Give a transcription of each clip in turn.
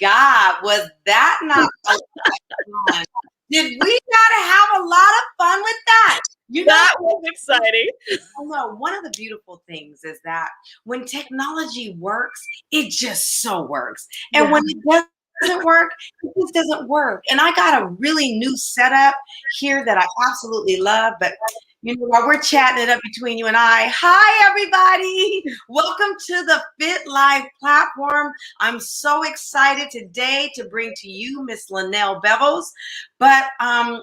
God, was that not so fun? Did we not have a lot of fun with that? That was exciting. No, one of the beautiful things is that when technology works, it just so works. And when it doesn't work, it just doesn't work. And I got a really new setup here that I absolutely love. But while we're chatting it up between you and I, hi everybody. Welcome to the Fit Life platform. I'm so excited today to bring to you Miss Lynell Bevels. But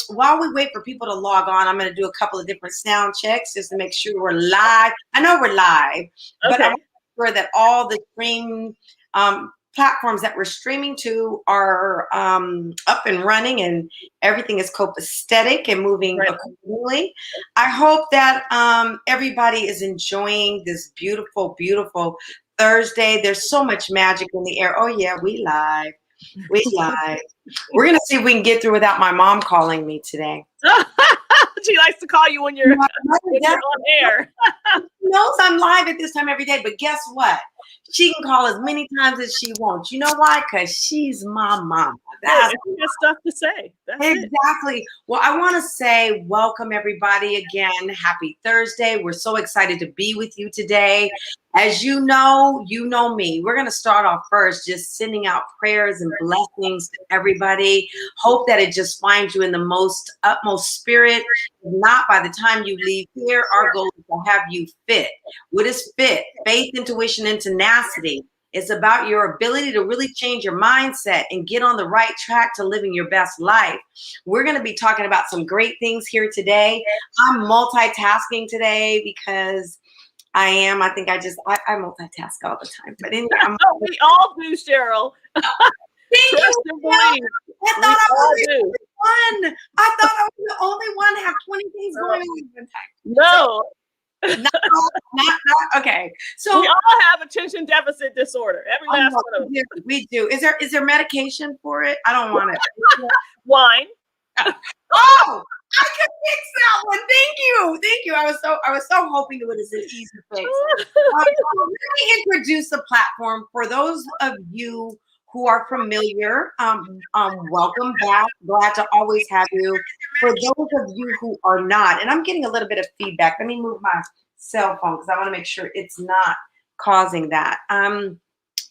while we wait for people to log on, I'm going to do a couple of different sound checks just to make sure we're live. I know we're live, but I want to make sure that all the stream platforms that we're streaming to are up and running and everything is copacetic and moving accordingly. I hope that everybody is enjoying this beautiful, beautiful Thursday. There's so much magic in the air. Oh yeah, we live. We live. We're going to see if we can get through without my mom calling me today. She likes to call you when you're on air. She knows I'm live at this time every day, but guess what? She can call as many times as she wants. You know why? Because she's my mama. That's stuff to say. That's exactly. It. Well, I want to say welcome everybody again. Happy Thursday. We're so excited to be with you today. As you know me. We're going to start off first just sending out prayers and blessings to everybody. Hope that it just finds you in the most utmost spirit. If not, by the time you leave here, our goal is to have you fit. What is fit? Faith, intuition, and tenacity. It's about your ability to really change your mindset and get on the right track to living your best life. We're going to be talking about some great things here today. I'm multitasking today because I think I multitask all the time. But anyway, we all do, Cheryl. Thank you. I thought I was the only one to have 20 things going on at one time. No. Not okay. So we all have attention deficit disorder. Every last one of us. We do. Is there medication for it? I don't want it. Wine. Oh, I can fix that one. Thank you. I was so hoping it was an easy fix. Let me introduce the platform for those of you who are familiar. Welcome back. Glad to always have you. For those of you who are not, and I'm getting a little bit of feedback. Let me move my cell phone because I want to make sure it's not causing that.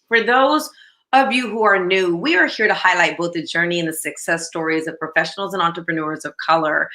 For those of you who are new, we are here to highlight both the journey and the success stories of professionals and entrepreneurs of color.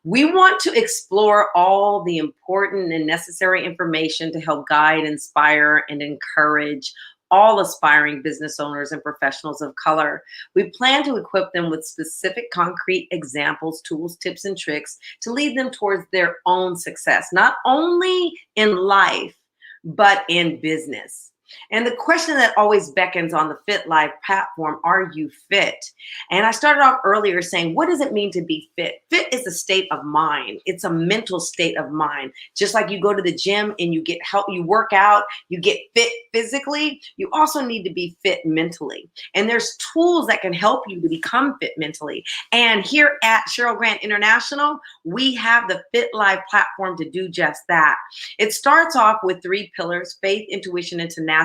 We want to explore all the important and necessary information to help guide, inspire, and encourage all aspiring business owners and professionals of color. We plan to equip them with specific concrete examples, tools, tips, and tricks to lead them towards their own success, not only in life, but in business. And the question that always beckons on the Fit Life platform, are you fit? And I started off earlier saying, what does it mean to be fit? Fit is a state of mind. It's a mental state of mind. Just like you go to the gym and you get help, you work out, you get fit physically, you also need to be fit mentally. And there's tools that can help you to become fit mentally. And here at Cheryl Grant International, we have the Fit Life platform to do just that. It starts off with 3 pillars: faith, intuition, and tenacity.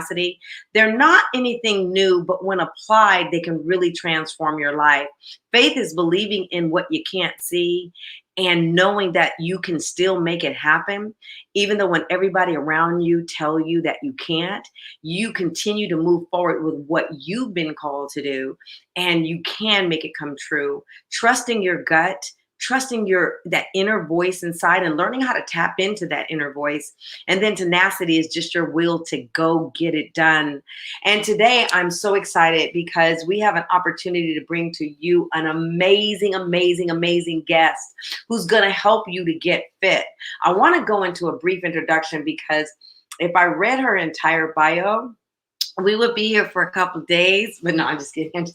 They're not anything new, but when applied, they can really transform your life. Faith is believing in what you can't see and knowing that you can still make it happen. Even though when everybody around you tell you that you can't, you continue to move forward with what you've been called to do, and you can make it come true. Trusting your gut, trusting that inner voice inside and learning how to tap into that inner voice. And then tenacity is just your will to go get it done. And today I'm so excited because we have an opportunity to bring to you an amazing, amazing, amazing guest who's going to help you to get fit. I want to go into a brief introduction because if I read her entire bio, we would be here for a couple of days, but no, I'm just kidding.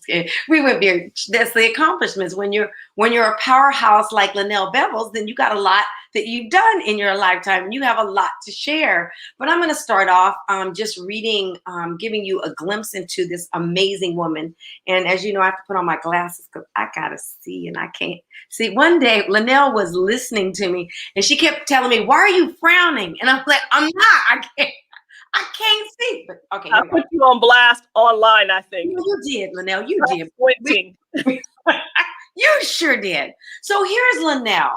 We would be here. That's the accomplishments. When you're a powerhouse like Lynell Bevels, then you got a lot that you've done in your lifetime, and you have a lot to share. But I'm going to start off just reading, giving you a glimpse into this amazing woman. And as you know, I have to put on my glasses because I gotta see, and I can't see. One day, Lynell was listening to me, and she kept telling me, "Why are you frowning?" And I'm like, "I'm not. I can't." I can't see, but okay, I here we go. put you on blast online, I think. You did, Lynell. You did. Squinting. You sure did. So here's Lynell.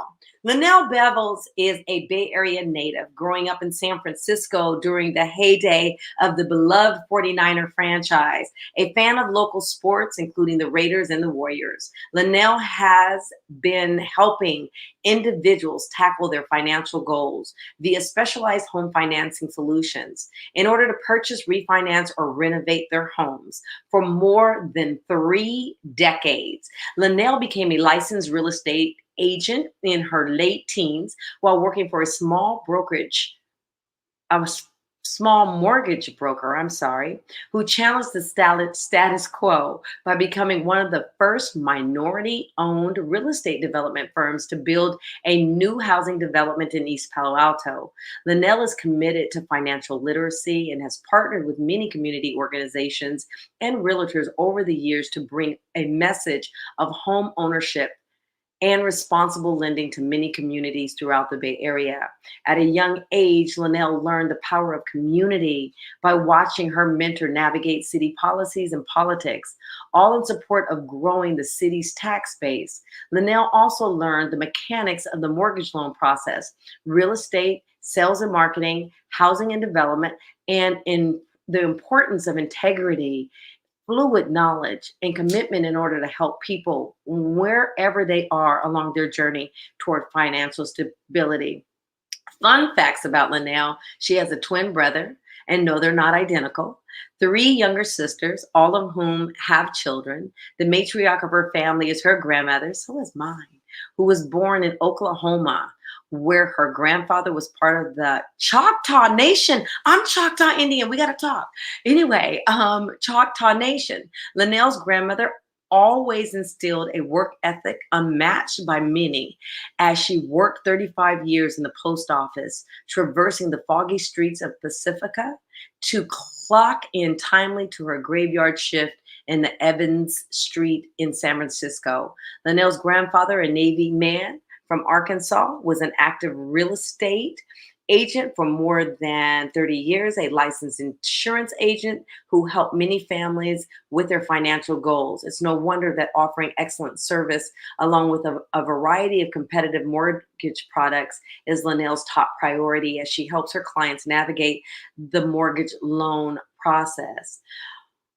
Lynell Bevels is a Bay Area native growing up in San Francisco during the heyday of the beloved 49er franchise. A fan of local sports, including the Raiders and the Warriors, Lynell has been helping individuals tackle their financial goals via specialized home financing solutions in order to purchase, refinance, or renovate their homes. For more than 3 decades, Lynell became a licensed real estate agent in her late teens while working for a small mortgage broker, who challenged the status quo by becoming one of the first minority-owned real estate development firms to build a new housing development in East Palo Alto. Lynell is committed to financial literacy and has partnered with many community organizations and realtors over the years to bring a message of home ownership and responsible lending to many communities throughout the Bay Area. At a young age, Lynell learned the power of community by watching her mentor navigate city policies and politics, all in support of growing the city's tax base. Lynell also learned the mechanics of the mortgage loan process, real estate, sales and marketing, housing and development, and in the importance of integrity, fluid knowledge, and commitment in order to help people wherever they are along their journey toward financial stability. Fun facts about Lynell: she has a twin brother, and no, they're not identical. 3 younger sisters, all of whom have children. The matriarch of her family is her grandmother, so is mine, who was born in Oklahoma, where her grandfather was part of the Choctaw Nation. I'm Choctaw Indian. We got to talk. Anyway, Choctaw Nation. Lynell's grandmother always instilled a work ethic unmatched by many as she worked 35 years in the post office, traversing the foggy streets of Pacifica to clock in timely to her graveyard shift in the Evans Street in San Francisco. Lynell's grandfather, a Navy man from Arkansas, was an active real estate agent for more than 30 years, a licensed insurance agent who helped many families with their financial goals. It's no wonder that offering excellent service along with a variety of competitive mortgage products is Lynell's top priority as she helps her clients navigate the mortgage loan process.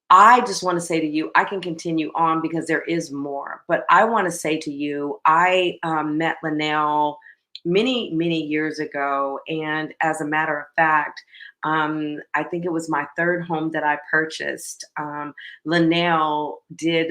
I just want to say to you, I can continue on because there is more, but I want to say to you, I met Lynell many years ago. And as a matter of fact, I think it was my third home that I purchased. Lynell did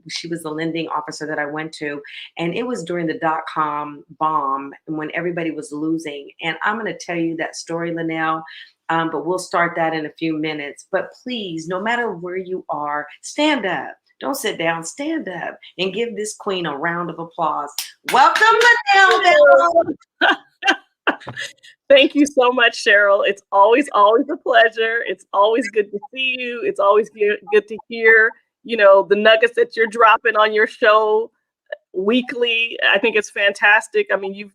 she was the lending officer that I went to, and it was during the dot-com bomb when everybody was losing. And I'm going to tell you that story, Lynell. But we'll start that in a few minutes. But please, no matter where you are, stand up. Don't sit down, stand up and give this queen a round of applause. Welcome, Lynell Bevel. Thank you so much, Cheryl. It's always a pleasure. It's always good to see you. It's always good to hear, the nuggets that you're dropping on your show weekly. I think it's fantastic. I mean,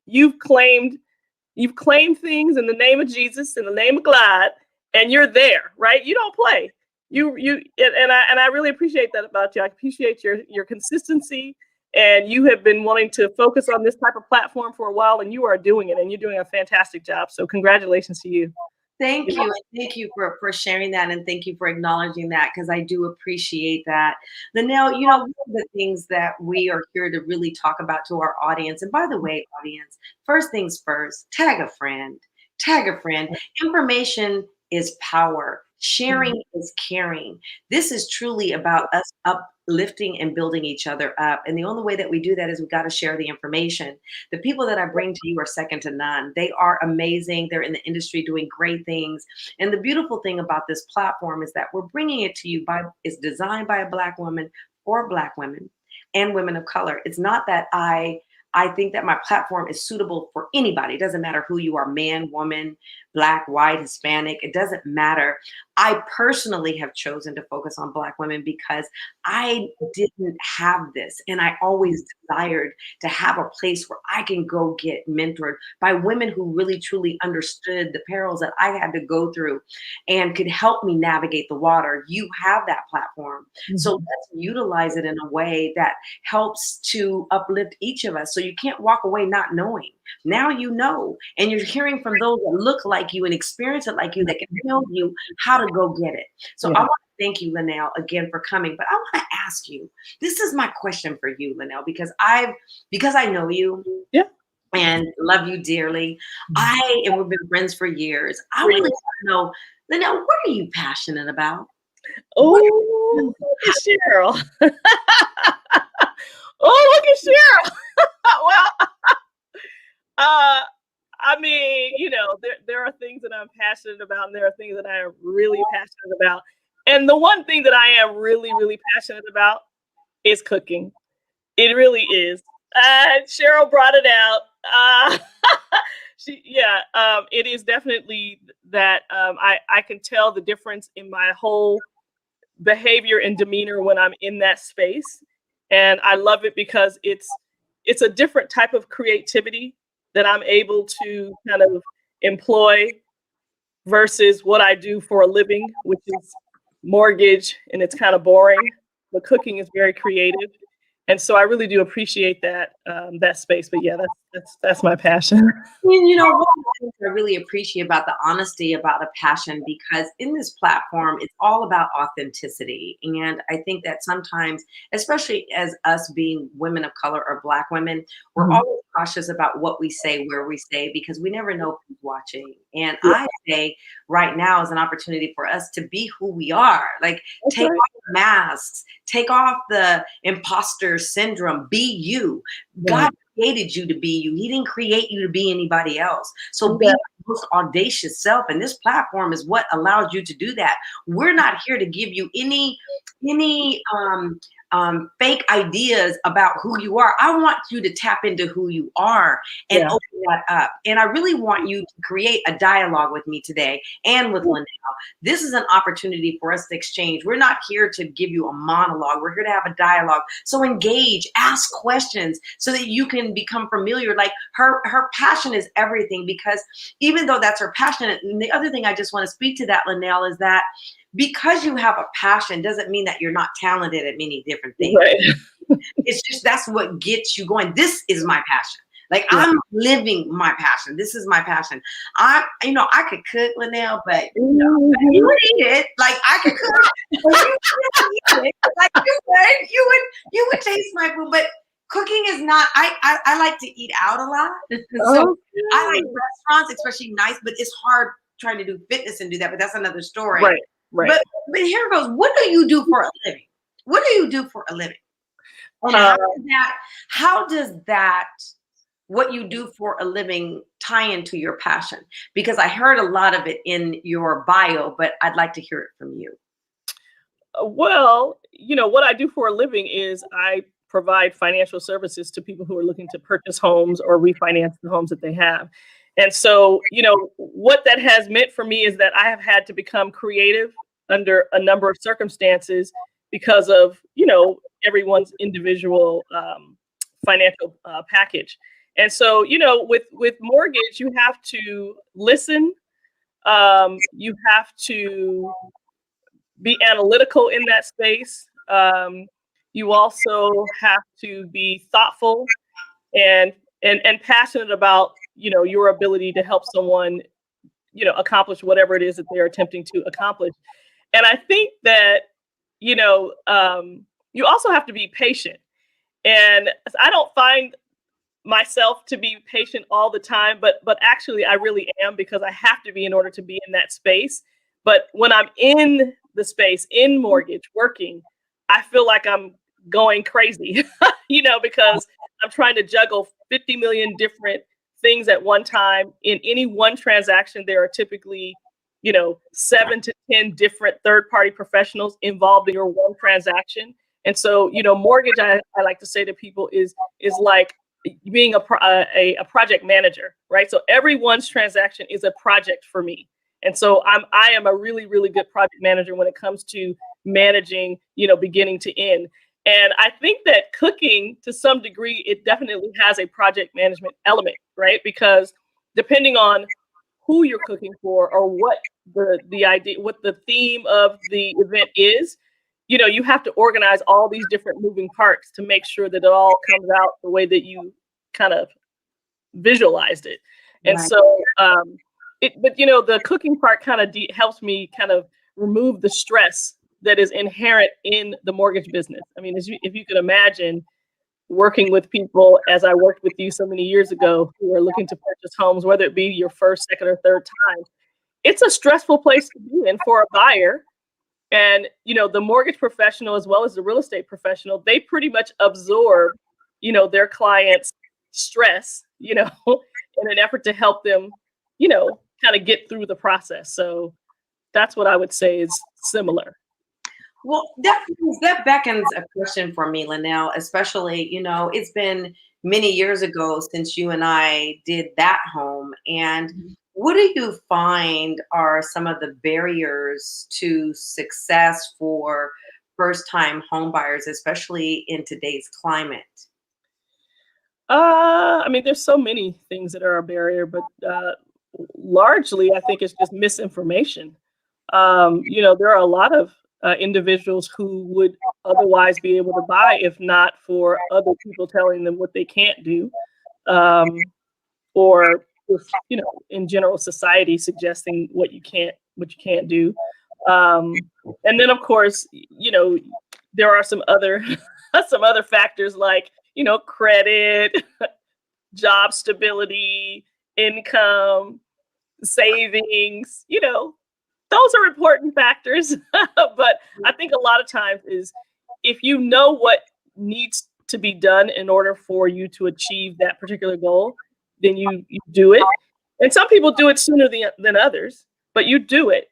you've claimed things in the name of Jesus, in the name of God, and you're there, right? You don't play. And I really appreciate that about you. I appreciate your consistency, and you have been wanting to focus on this type of platform for a while, and you are doing it, and you're doing a fantastic job. So congratulations to you. Thank you. And thank you for sharing that, and thank you for acknowledging that, because I do appreciate that. Lynell, one of the things that we are here to really talk about to our audience, and by the way, audience, first things first, tag a friend. Tag a friend. Information is power. Sharing is caring. This is truly about us uplifting and building each other up. And the only way that we do that is we got to share the information. The people that I bring to you are second to none. They are amazing. They're in the industry doing great things. And the beautiful thing about this platform is that we're bringing it to you it's designed by a Black woman for Black women and women of color. It's not that I think that my platform is suitable for anybody. It doesn't matter who you are, man, woman, Black, white, Hispanic. It doesn't matter. I personally have chosen to focus on Black women because I didn't have this, and I always desired to have a place where I can go get mentored by women who really truly understood the perils that I had to go through and could help me navigate the water. You have that platform. So Mhm. let's utilize it in a way that helps to uplift each of us. So you can't walk away not knowing. Now you know, and you're hearing from those that look like you and experience it like you that can tell you how to go get it. So I Yeah. want to thank you, Lynell, again for coming. But I want to ask you, this is my question for you, Lynell, because I know you Yeah. and love you dearly. And we've been friends for years. I For want you. to know, Lynell, what are you passionate about? What are Oh, you look at Cheryl. Oh, look at Cheryl. Well, uh, I mean, there are things that I'm passionate about, and there are things that I am really passionate about. And the one thing that I am really, really passionate about is cooking. It really is. Cheryl brought it out. It is definitely that I can tell the difference in my whole behavior and demeanor when I'm in that space. And I love it because it's a different type of creativity that I'm able to kind of employ versus what I do for a living, which is mortgage, and it's kind of boring. But cooking is very creative, and so I really do appreciate that space. But yeah, that's my passion. And one of the things I really appreciate about the honesty about a passion, because in this platform, it's all about authenticity. And I think that sometimes, especially as us being women of color or Black women, we're Mhm. always cautious about what we say, where we say, because we never know who's watching. And Yeah, I say right now is an opportunity for us to be who we are. Like, that's take right. off the masks, take off the imposter syndrome, be you. Right. God created you to be you. He didn't create you to be anybody else. So be Exactly. your most audacious self. And this platform is what allows you to do that. We're not here to give you any fake ideas about who you are. I want you to tap into who you are and Yeah. open that up. And I really want you to create a dialogue with me today and with Lynell. This is an opportunity for us to exchange. We're not here to give you a monologue. We're here to have a dialogue. So engage, ask questions so that you can become familiar. Like her passion is everything, because even though that's her passion, and the other thing I just want to speak to that, Lynell, is that because you have a passion doesn't mean that you're not talented at many different things. Right. It's just that's what gets you going. This is my passion. Like, Yeah. I'm living my passion. This is my passion. I could cook, Lynell, but you Mhm. would eat it. Like, I could cook, but you wouldn't eat it. Like, you would taste my food. But cooking is not. I like to eat out a lot, so I like Okay. restaurants, especially nice. But it's hard trying to do fitness and do that. But that's another story. Right. Right. But here goes. What do you do for a living? What do you do for a living? And Uh, how does that what you do for a living tie into your passion? Because I heard a lot of it in your bio, but I'd like to hear it from you. well, what I do for a living is I provide financial services to people who are looking to purchase homes or refinance the homes that they have. And so, what that has meant for me is that I have had to become creative under a number of circumstances because of, everyone's individual financial package. And so, with mortgage, you have to listen. You have to be analytical in that space. You also have to be thoughtful and and passionate about your ability to help someone accomplish whatever it is that they're attempting to accomplish. And I think that you also have to be patient. And I don't find myself to be patient all the time, but actually I really am, because I have to be in order to be in that space. But when I'm in the space in mortgage working, I feel like I'm going crazy, because I'm trying to juggle 50 million different things at one time. In any one transaction, there are typically 7 to 10 different third party professionals involved in your one transaction. And so, mortgage, I like to say to people, is like being a project manager, right? So everyone's transaction is a project for me. And so I am a really, really good project manager when it comes to managing, beginning to end. And I think that cooking, to some degree, it definitely has a project management element, right? Because depending on who you're cooking for or what the idea, what the theme of the event is, you have to organize all these different moving parts to make sure that it all comes out the way that you kind of visualized it. And Right. so, but the cooking part kind of helps me kind of remove the stress that is inherent in the mortgage business. I mean, if you can imagine working with people as I worked with you so many years ago who are looking to purchase homes, whether it be your first, second, or third time, it's a stressful place to be in for a buyer. And, the mortgage professional as well as the real estate professional, they pretty much absorb, their clients' stress, in an effort to help them, kind of get through the process. So that's what I would say is similar. Well, that beckons a question for me, Lynell, especially, it's been many years ago since you and I did that home. And Mhm. what do you find are some of the barriers to success for first time home buyers, especially in today's climate? I mean, there's so many things that are a barrier, but largely, I think it's just misinformation. There are a lot of individuals who would otherwise be able to buy if not for other people telling them what they can't do, um, or just, in general society suggesting what you can't do. And then, of course, there are some other some other factors like credit, job stability, income, savings, those are important factors. But I think a lot of times is if you know what needs to be done in order for you to achieve that particular goal, then you do it. And some people do it sooner than others, but you do it.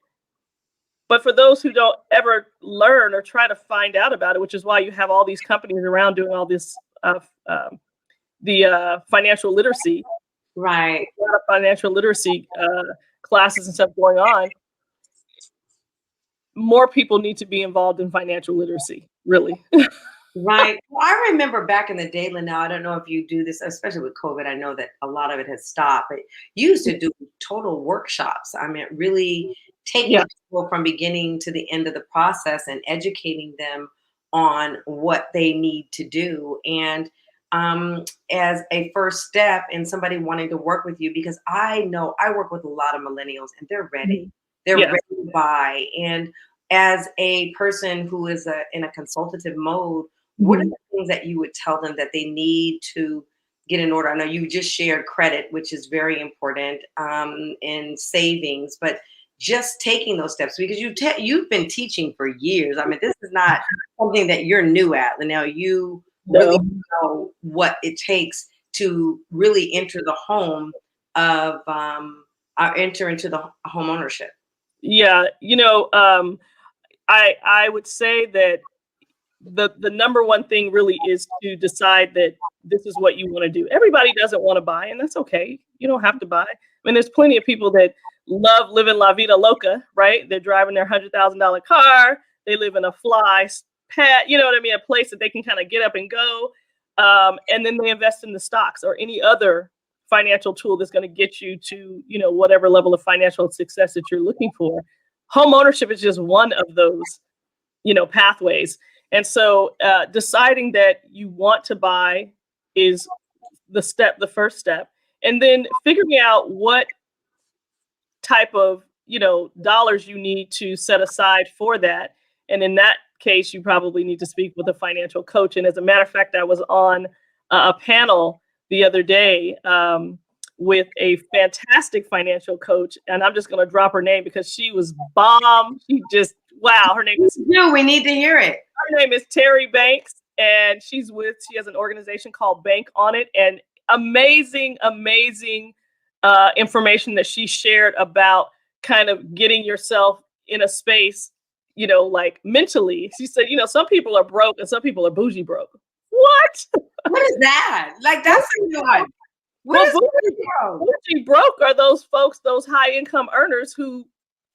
But for those who don't ever learn or try to find out about it, which is why you have all these companies around doing all this, the financial literacy, Right. a lot of financial literacy classes and stuff going on. More people need to be involved in financial literacy, really. Right. Well, I remember back in the day, Lynell, I don't know if you do this, especially with COVID. I know that a lot of it has stopped, but you used to do total workshops. I mean, really taking Yeah. people from beginning to the end of the process and educating them on what they need to do. And as a first step in somebody wanting to work with you, because I know I work with a lot of millennials and they're ready. Mhm. They're Yeah. ready to buy. And as a person who is in a consultative mode, what are Mhm. the things that you would tell them that they need to get in order? I know you just shared credit, which is very important, in savings, but just taking those steps because you've been teaching for years. I mean, this is not something that you're new at. Now you really No. know what it takes to really enter the home of enter into the home ownership. Yeah. I would say that the number one thing really is to decide that this is what you want to do. Everybody doesn't want to buy, and that's okay. You don't have to buy. I mean, there's plenty of people that love living la vida loca, right? They're driving their $100,000 car. They live in a pad, you know what I mean, a place that they can kind of get up and go, and then they invest in the stocks or any other financial tool that's going to get you to whatever level of financial success that you're looking for. Home ownership is just one of those pathways. And so deciding that you want to buy is the first step. And then figuring out what type of, dollars you need to set aside for that. And in that case, you probably need to speak with a financial coach. And as a matter of fact, I was on a panel the other day with a fantastic financial coach. And I'm just going to drop her name because she was bomb. She just, wow, No, we need to hear it. her name is Terry Banks, and she has an organization called Bank on It, and amazing information that she shared about kind of getting yourself in a space, like mentally. She said, some people are broke and some people are bougie broke. What? What is that? Like that's a new one. What Well, is broke? bougie broke are those folks, those high income earners who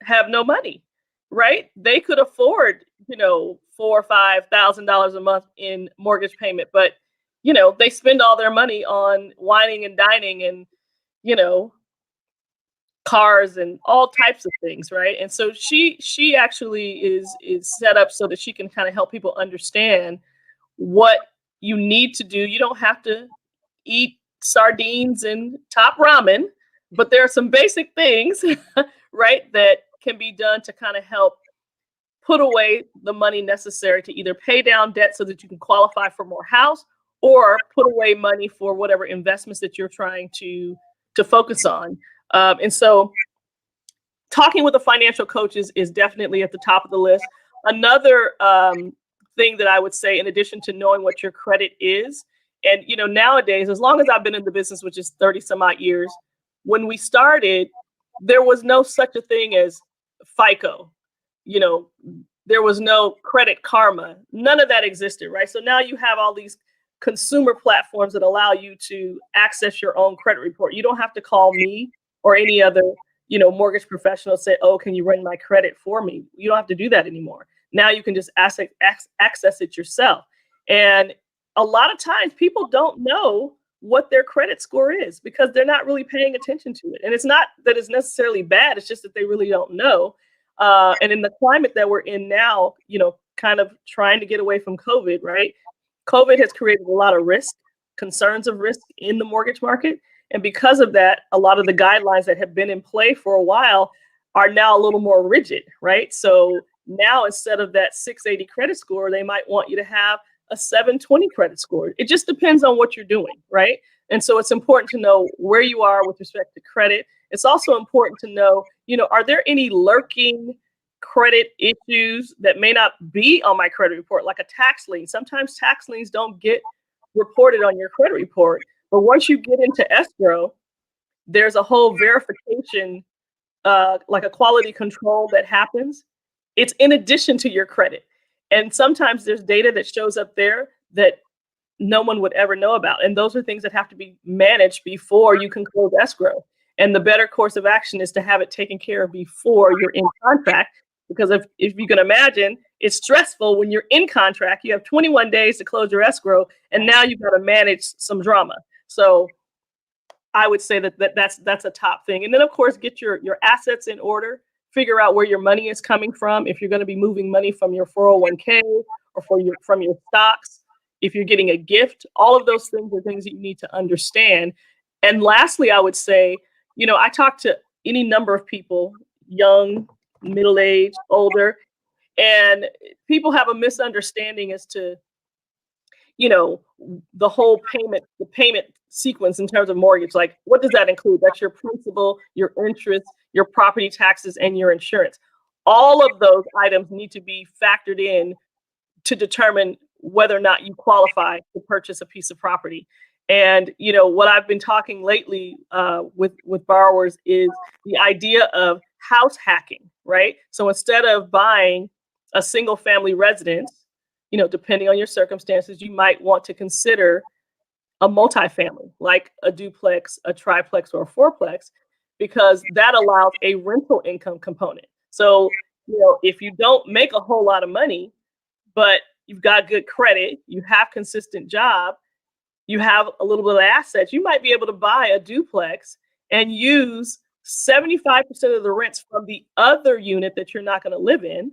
have no money, right? They could afford, or $5,000 a month in mortgage payment, but they spend all their money on whining and dining and you know cars and all types of things, right? And so she actually is set up so that she can kind of help people understand what you need to do. You don't have to eat sardines and top ramen, but there are some basic things, right, that can be done to kind of help put away the money necessary to either pay down debt so that you can qualify for more house, or put away money for whatever investments that you're trying to focus on. And so talking with a financial coach is definitely at the top of the list. Another thing that I would say, in addition to knowing what your credit is, and nowadays, as long as I've been in the business, which is 30 some odd years, when we started, there was no such a thing as FICO. You know, there was no Credit Karma. None of that existed, right? So now you have all these consumer platforms that allow you to access your own credit report. You don't have to call me or any other mortgage professional, say, oh, can you run my credit for me? You don't have to do that anymore. Now you can just access it yourself. And a lot of times people don't know what their credit score is because they're not really paying attention to it. And it's not that it's necessarily bad. It's just that they really don't know. And in the climate that we're in now, kind of trying to get away from COVID, right? COVID has created a lot of risk, concerns of risk in the mortgage market. And because of that, a lot of the guidelines that have been in play for a while are now a little more rigid, right? So now instead of that 680 credit score, they might want you to have a 720 credit score. It just depends on what you're doing, right? And so it's important to know where you are with respect to credit. It's also important to know, are there any lurking credit issues that may not be on my credit report, like a tax lien? Sometimes tax liens don't get reported on your credit report. But once you get into escrow, there's a whole verification, like a quality control that happens. It's in addition to your credit. And sometimes there's data that shows up there that no one would ever know about. And those are things that have to be managed before you can close escrow. And the better course of action is to have it taken care of before you're in contract. Because if you can imagine, it's stressful when you're in contract. You have 21 days to close your escrow, and now you've got to manage some drama. So I would say that's a top thing. And then, of course, get your assets in order. Figure out where your money is coming from. If you're going to be moving money from your 401k or from your stocks, if you're getting a gift, all of those things are things that you need to understand. And lastly, I would say, I talk to any number of people, young, middle-aged, older, and people have a misunderstanding as to the whole payment sequence in terms of mortgage. Like, what does that include? That's your principal, your interest, your property taxes, and your insurance. All of those items need to be factored in to determine whether or not you qualify to purchase a piece of property. And what I've been talking lately with borrowers is the idea of house hacking, right? So instead of buying a single family residence, depending on your circumstances, you might want to consider a multifamily, like a duplex, a triplex, or a fourplex, because that allows a rental income component. So, if you don't make a whole lot of money, but you've got good credit, you have consistent job, you have a little bit of assets, you might be able to buy a duplex and use 75% of the rents from the other unit that you're not going to live in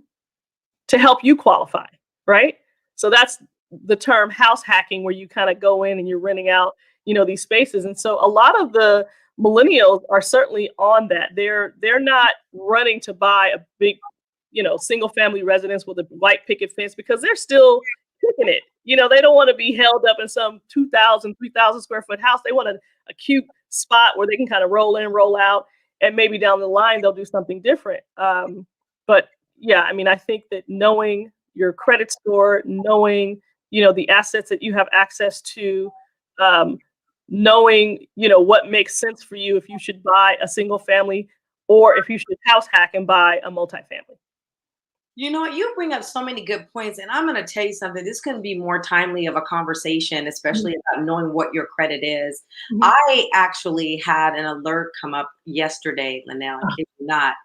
to help you qualify, right? So that's the term house hacking, where you kind of go in and you're renting out, these spaces. And so a lot of the millennials are certainly on that. They're not running to buy a big, single family residence with a white picket fence, because they're still picking it. They don't want to be held up in some 2,000, 3,000 square foot house. They want a cute spot where they can kind of roll in, roll out, and maybe down the line they'll do something different. But yeah, I think that knowing your credit score, knowing, the assets that you have access to, knowing, what makes sense for you, if you should buy a single family or if you should house hack and buy a multifamily. You bring up so many good points, and I'm going to tell you something. This couldn't be more timely of a conversation, especially about knowing what your credit is. Mhm. I actually had an alert come up yesterday, Lynell, I kid you not,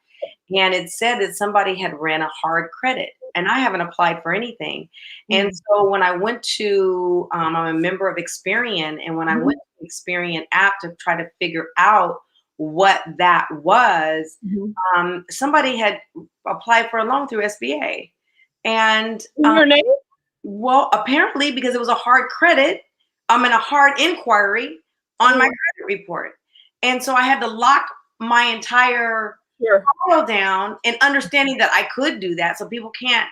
and it said that somebody had ran a hard credit. and I haven't applied for anything. And Mm. so when I went to, I'm a member of Experian, and when I Mhm. went to the Experian app to try to figure out what that was, Mhm. somebody had applied for a loan through SBA. And In your name? well, apparently because it was a hard credit, in a hard inquiry on my Oh, credit report. And so I had to lock my entire sure. file down and understanding that I could do that. So people can't,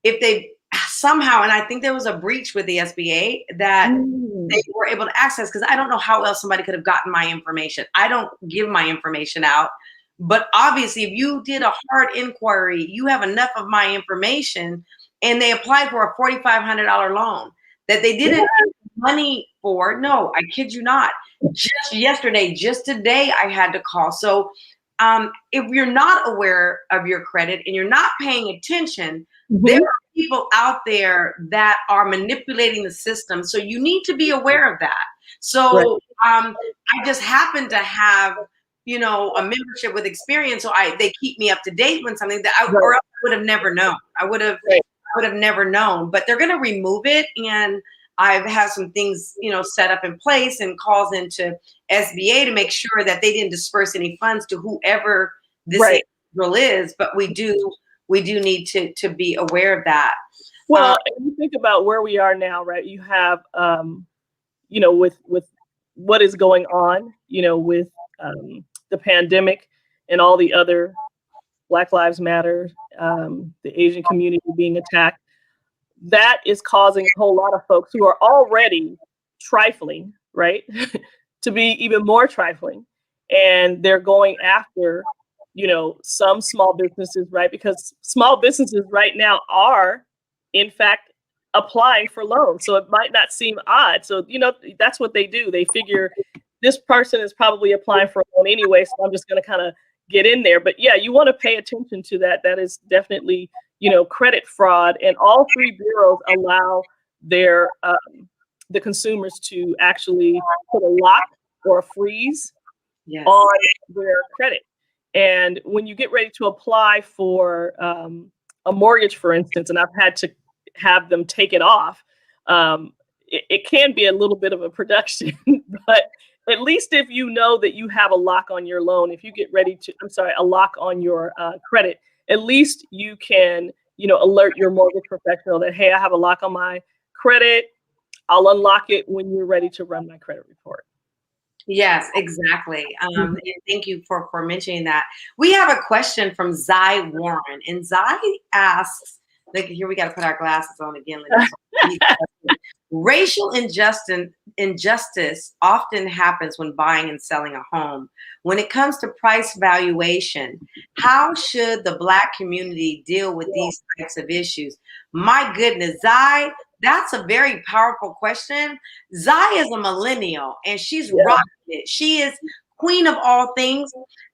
if they somehow, and I think there was a breach with the SBA that they Mm. were able to access, because I don't know how else somebody could have gotten my information. I don't give my information out. But obviously, if you did a hard inquiry, you have enough of my information, and they applied for a $4,500 loan that they didn't What? get money for. No, I kid you not. Just yesterday, just today, I had to call. So if you're not aware of your credit and you're not paying attention, there Mhm. are people out there that are manipulating the system. So you need to be aware of that. Right. So I just happen to have, a membership with Experience, so they keep me up to date when something that Right. or else I would have never known. Right. I would have never known. But they're going to remove it, and I've had some things, set up in place and calls into SBA to make sure that they didn't disperse any funds to whoever this Right. individual is. But we do need to be aware of that. Um, Well, and you think about where we are now, right? You have, with what is going on, with the pandemic and all the other Black Lives Matter, the Asian community being attacked. That is causing a whole lot of folks who are already trifling, right, to be even more trifling. And they're going after, some small businesses, right? Because small businesses right now are, in fact, applying for loans. So it might not seem odd. So, that's what they do. They figure this person is probably applying for a loan anyway. So I'm just going to kind of get in there. But yeah, you want to pay attention to that. That is definitely, credit fraud, and all three bureaus allow their the consumers to actually put a lock or a freeze yes. on their credit. And when you get ready to apply for a mortgage, for instance, and I've had to have them take it off, it can be a little bit of a production, but at least if you know that you have a lock on your loan, if you get ready to, I'm sorry, a lock on your credit, at least you can, alert your mortgage professional that, hey, I have a lock on my credit. I'll unlock it when you're ready to run my credit report. Yes, exactly. Mhm. And thank you for mentioning that. We have a question from Zai Warren, and Zai asks, like, here we got to put our glasses on again, Lynell. Racial injustice often happens when buying and selling a home. When it comes to price valuation, how should the Black community deal with these types of issues? My goodness, Zai, that's a very powerful question. Zai is a millennial, and she's Yeah. rocking it. She is queen of all things.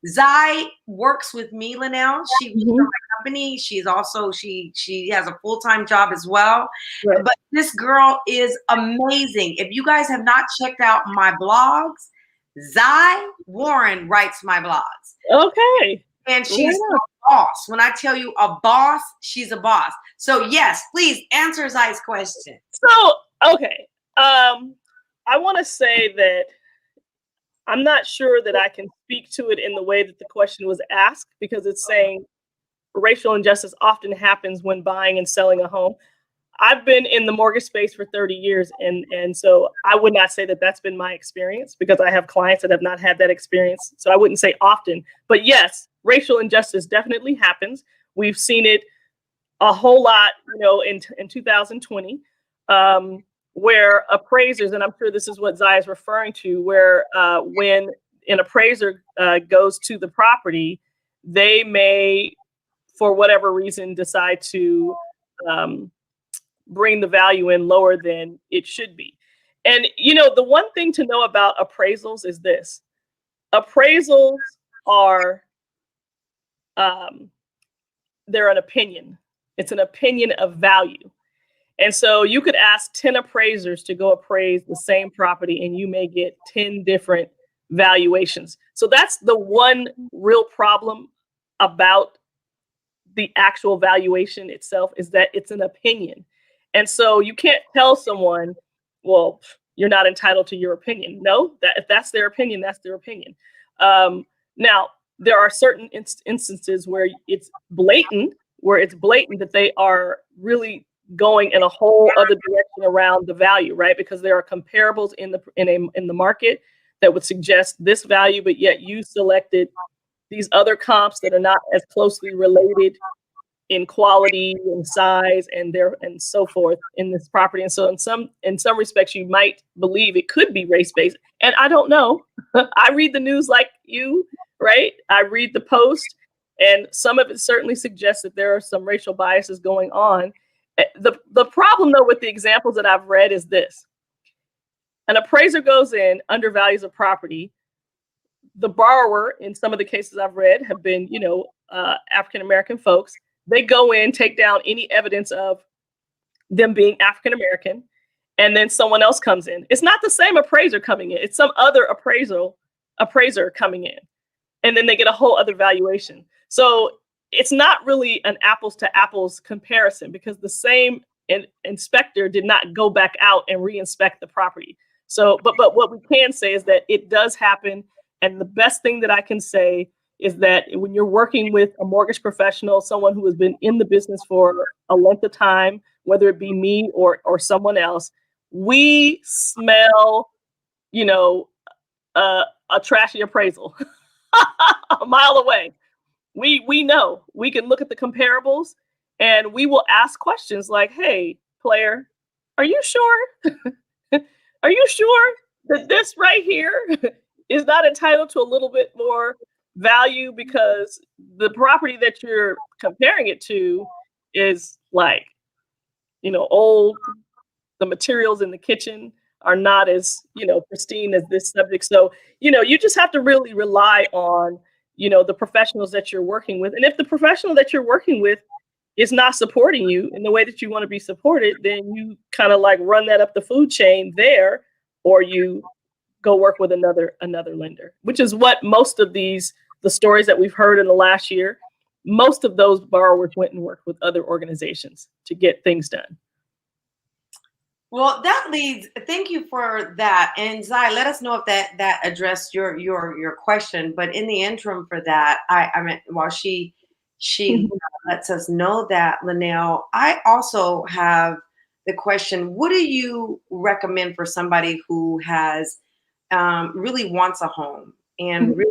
Zai works with me, Lynell. She works for Mhm. my company. She's also she has a full-time job as well. Right. But this girl is amazing. If you guys have not checked out my blogs, Zai Warren writes my blogs. Okay. And Right she's on. a boss. When I tell you a boss, she's a boss. So yes, please answer Zai's question. So, okay. I want to say that I'm not sure that I can speak to it in the way that the question was asked, because it's saying racial injustice often happens when buying and selling a home. I've been in the mortgage space for 30 years, and so I would not say that that's been my experience, because I have clients that have not had that experience. So I wouldn't say often, but yes, racial injustice definitely happens. We've seen it a whole lot, in 2020, um, where appraisers, and I'm sure this is what Zai is referring to, where when an appraiser goes to the property, they may, for whatever reason, decide to um, bring the value in lower than it should be. And the one thing to know about appraisals is this: appraisals are um, they're an opinion. It's an opinion of value. And so you could ask 10 appraisers to go appraise the same property, and you may get 10 different valuations. So that's the one real problem about the actual valuation itself is that it's an opinion. And so you can't tell someone, well, you're not entitled to your opinion. No, that if that's their opinion, that's their opinion. Now, there are certain instances where it's blatant that they are really going in a whole other direction around the value, right? Because there are comparables in the market that would suggest this value, but yet you selected these other comps that are not as closely related in quality and size and so forth in this property. And so in some respects you might believe it could be race based, and I don't know. I read the news like you, right? I read the post, and some of it certainly suggests that there are some racial biases going on. The problem though with the examples that I've read is this: an appraiser goes in, undervalues a property. The borrower, in some of the cases I've read, have been, African American folks. They go in, take down any evidence of them being African American, and then someone else comes in. It's not the same appraiser coming in; it's some other appraiser coming in, and then they get a whole other valuation. So it's not really an apples to apples comparison, because the same inspector did not go back out and re-inspect the property. So, but what we can say is that it does happen, and the best thing that I can say is that when you're working with a mortgage professional, someone who has been in the business for a length of time, whether it be me or someone else, we smell, a trashy appraisal a mile away. We know. We can look at the comparables, and we will ask questions like, "Hey, player, are you sure? Are you sure that this right here is not entitled to a little bit more value, because the property that you're comparing it to is like, old. The materials in the kitchen are not as, pristine as this subject." So, you just have to really rely on, the professionals that you're working with. And if the professional that you're working with is not supporting you in the way that you want to be supported, then you kind of like run that up the food chain there, or you go work with another lender, which is what most of the stories that we've heard in the last year, most of those borrowers went and worked with other organizations to get things done. Well, that leads. Thank you for that. And Zai, let us know if that addressed your question. But in the interim for that, I mean, while she Mhm. lets us know that, Lynell, I also have the question: what do you recommend for somebody who has really wants a home and Mhm.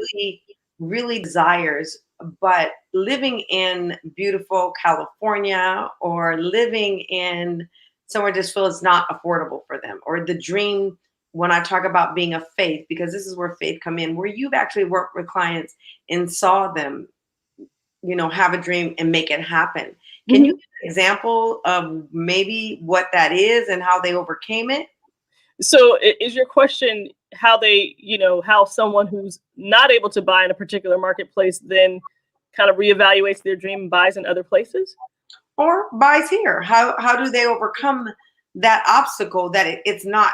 really desires, but living in beautiful California or living in somewhere just feels not affordable for them, or the dream, when I talk about being a faith, because this is where faith come in, where you've actually worked with clients and saw them, have a dream and make it happen. Can you Mhm. give an example of maybe what that is and how they overcame it? So is your question how how someone who's not able to buy in a particular marketplace then kind of reevaluates their dream and buys in other places? Or buys here? How do they overcome that obstacle that it's not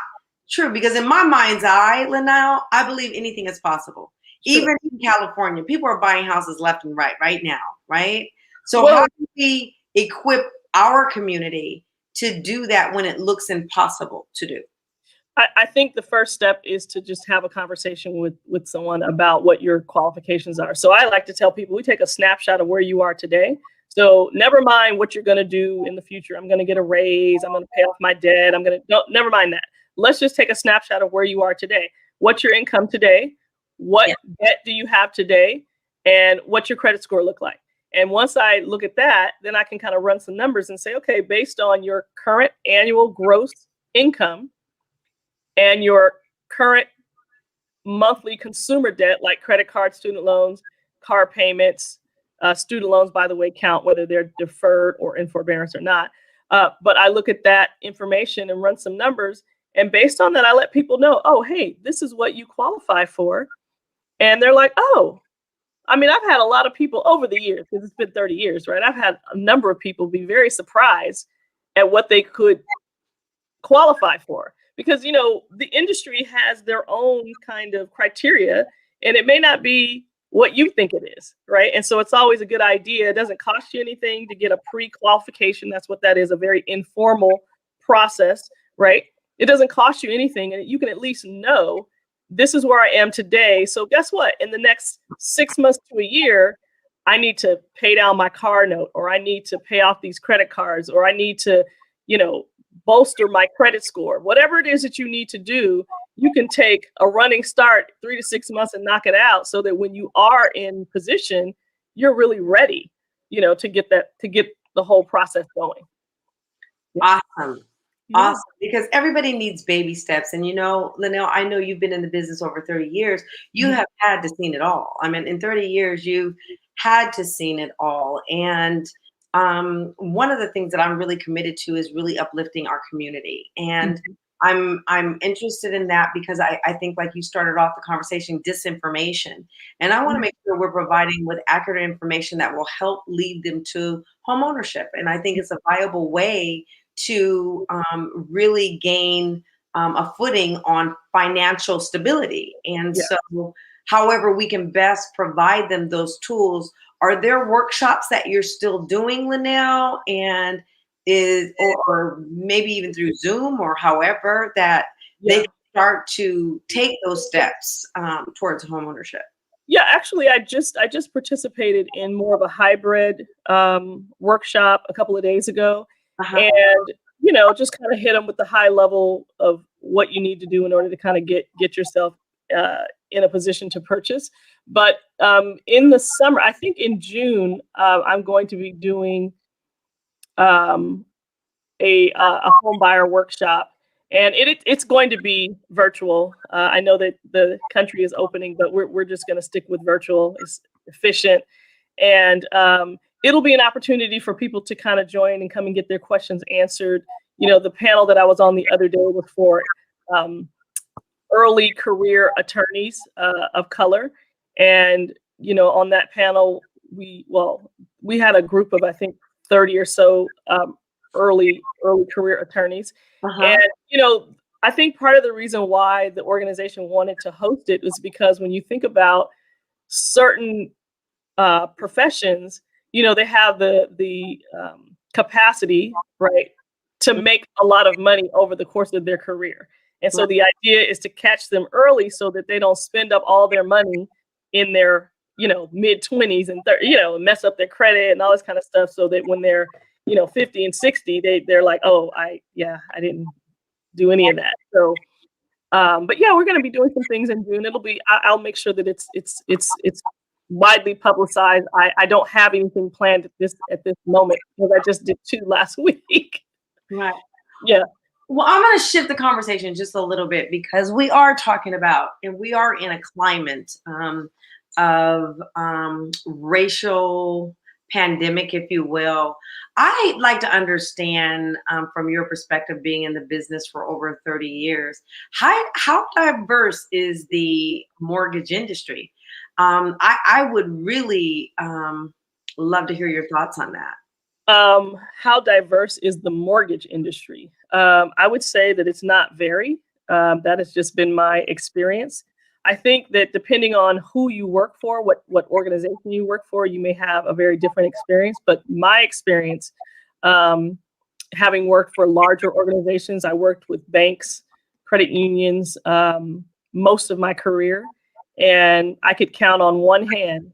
true? Because in my mind's eye, Lynell, I believe anything is possible. Sure. Even in California, people are buying houses left and right now, right? So how Well, do we equip our community to do that when it looks impossible to do? I think the first step is to just have a conversation with someone about what your qualifications are. So I like to tell people, we take a snapshot of where you are today. So never mind what you're going to do in the future. I'm going to get a raise. I'm going to pay off my debt. No, never mind that. Let's just take a snapshot of where you are today. What's your income today? What Yeah. debt do you have today? And what's your credit score look like? And once I look at that, then I can kind of run some numbers and say, okay, based on your current annual gross income and your current monthly consumer debt, like credit cards, student loans, car payments, student loans, by the way, count whether they're deferred or in forbearance or not. But I look at that information and run some numbers. And based on that, I let people know, oh, hey, this is what you qualify for. And they're like, oh, I mean, I've had a lot of people over the years, because it's been 30 years, right? I've had a number of people be very surprised at what they could qualify for, because the industry has their own kind of criteria, and it may not be what you think it is, right? And so it's always a good idea. It doesn't cost you anything to get a pre-qualification. That's what that is, a very informal process, right? It doesn't cost you anything, and you can at least know this is where I am today. So guess what? In the next 6 months to a year, I need to pay down my car note, or I need to pay off these credit cards, or I need to, you know, bolster my credit score. Whatever it is that you need to do, you can take a running start 3 to 6 months and knock it out so that when you are in position, you're really ready, to get the whole process going. Yeah. Awesome. Yeah. Awesome. Because everybody needs baby steps. And Lynell, I know you've been in the business over 30 years. You Mhm. have had to seen it all. I mean, in 30 years, you had to seen it all. And one of the things that I'm really committed to is really uplifting our community. And Mhm. I'm interested in that because I think, like you started off the conversation, disinformation. And I want to Mhm. make sure we're providing with accurate information that will help lead them to homeownership. And I think it's a viable way to really gain a footing on financial stability. And Yeah. so, however, we can best provide them those tools. Are there workshops that you're still doing, Lynell? And or maybe even through Zoom or however that they Yeah. can start to take those steps towards homeownership? Yeah, actually, I just participated in more of a hybrid workshop a couple of days ago, Uh-huh. and just kind of hit them with the high level of what you need to do in order to kind of get yourself in a position to purchase. But in the summer, I think in June, I'm going to be doing um, a home buyer workshop, and it's going to be virtual. I know that the country is opening, but we're just going to stick with virtual. It's efficient, and it'll be an opportunity for people to kind of join and come and get their questions answered. The panel that I was on the other day was for um, early career attorneys of color, and on that panel we had a group of, I think, 30 or so early career attorneys. Uh-huh. And I think part of the reason why the organization wanted to host it was because when you think about certain professions, they have the capacity, right, to make a lot of money over the course of their career. And so Right. the idea is to catch them early so that they don't spend up all their money in their, mid 20s and 30, mess up their credit and all this kind of stuff, so that when they're, 50 and 60, they're like, oh, I didn't do any of that. So but yeah, we're going to be doing some things in June. I'll make sure that it's widely publicized. I don't have anything planned at this moment because I just did two last week. Right. Yeah. Well, I'm going to shift the conversation just a little bit because we are talking about, and we are in a climate of racial pandemic, if you will. I'd like to understand from your perspective, being in the business for over 30 years, how diverse is the mortgage industry? I would really love to hear your thoughts on that. How diverse is the mortgage industry? I would say that it's not very. That has just been my experience. I think that depending on who you work for, what organization you work for, you may have a very different experience. But my experience, um, having worked for larger organizations, I worked with banks, credit unions, most of my career, and I could count on one hand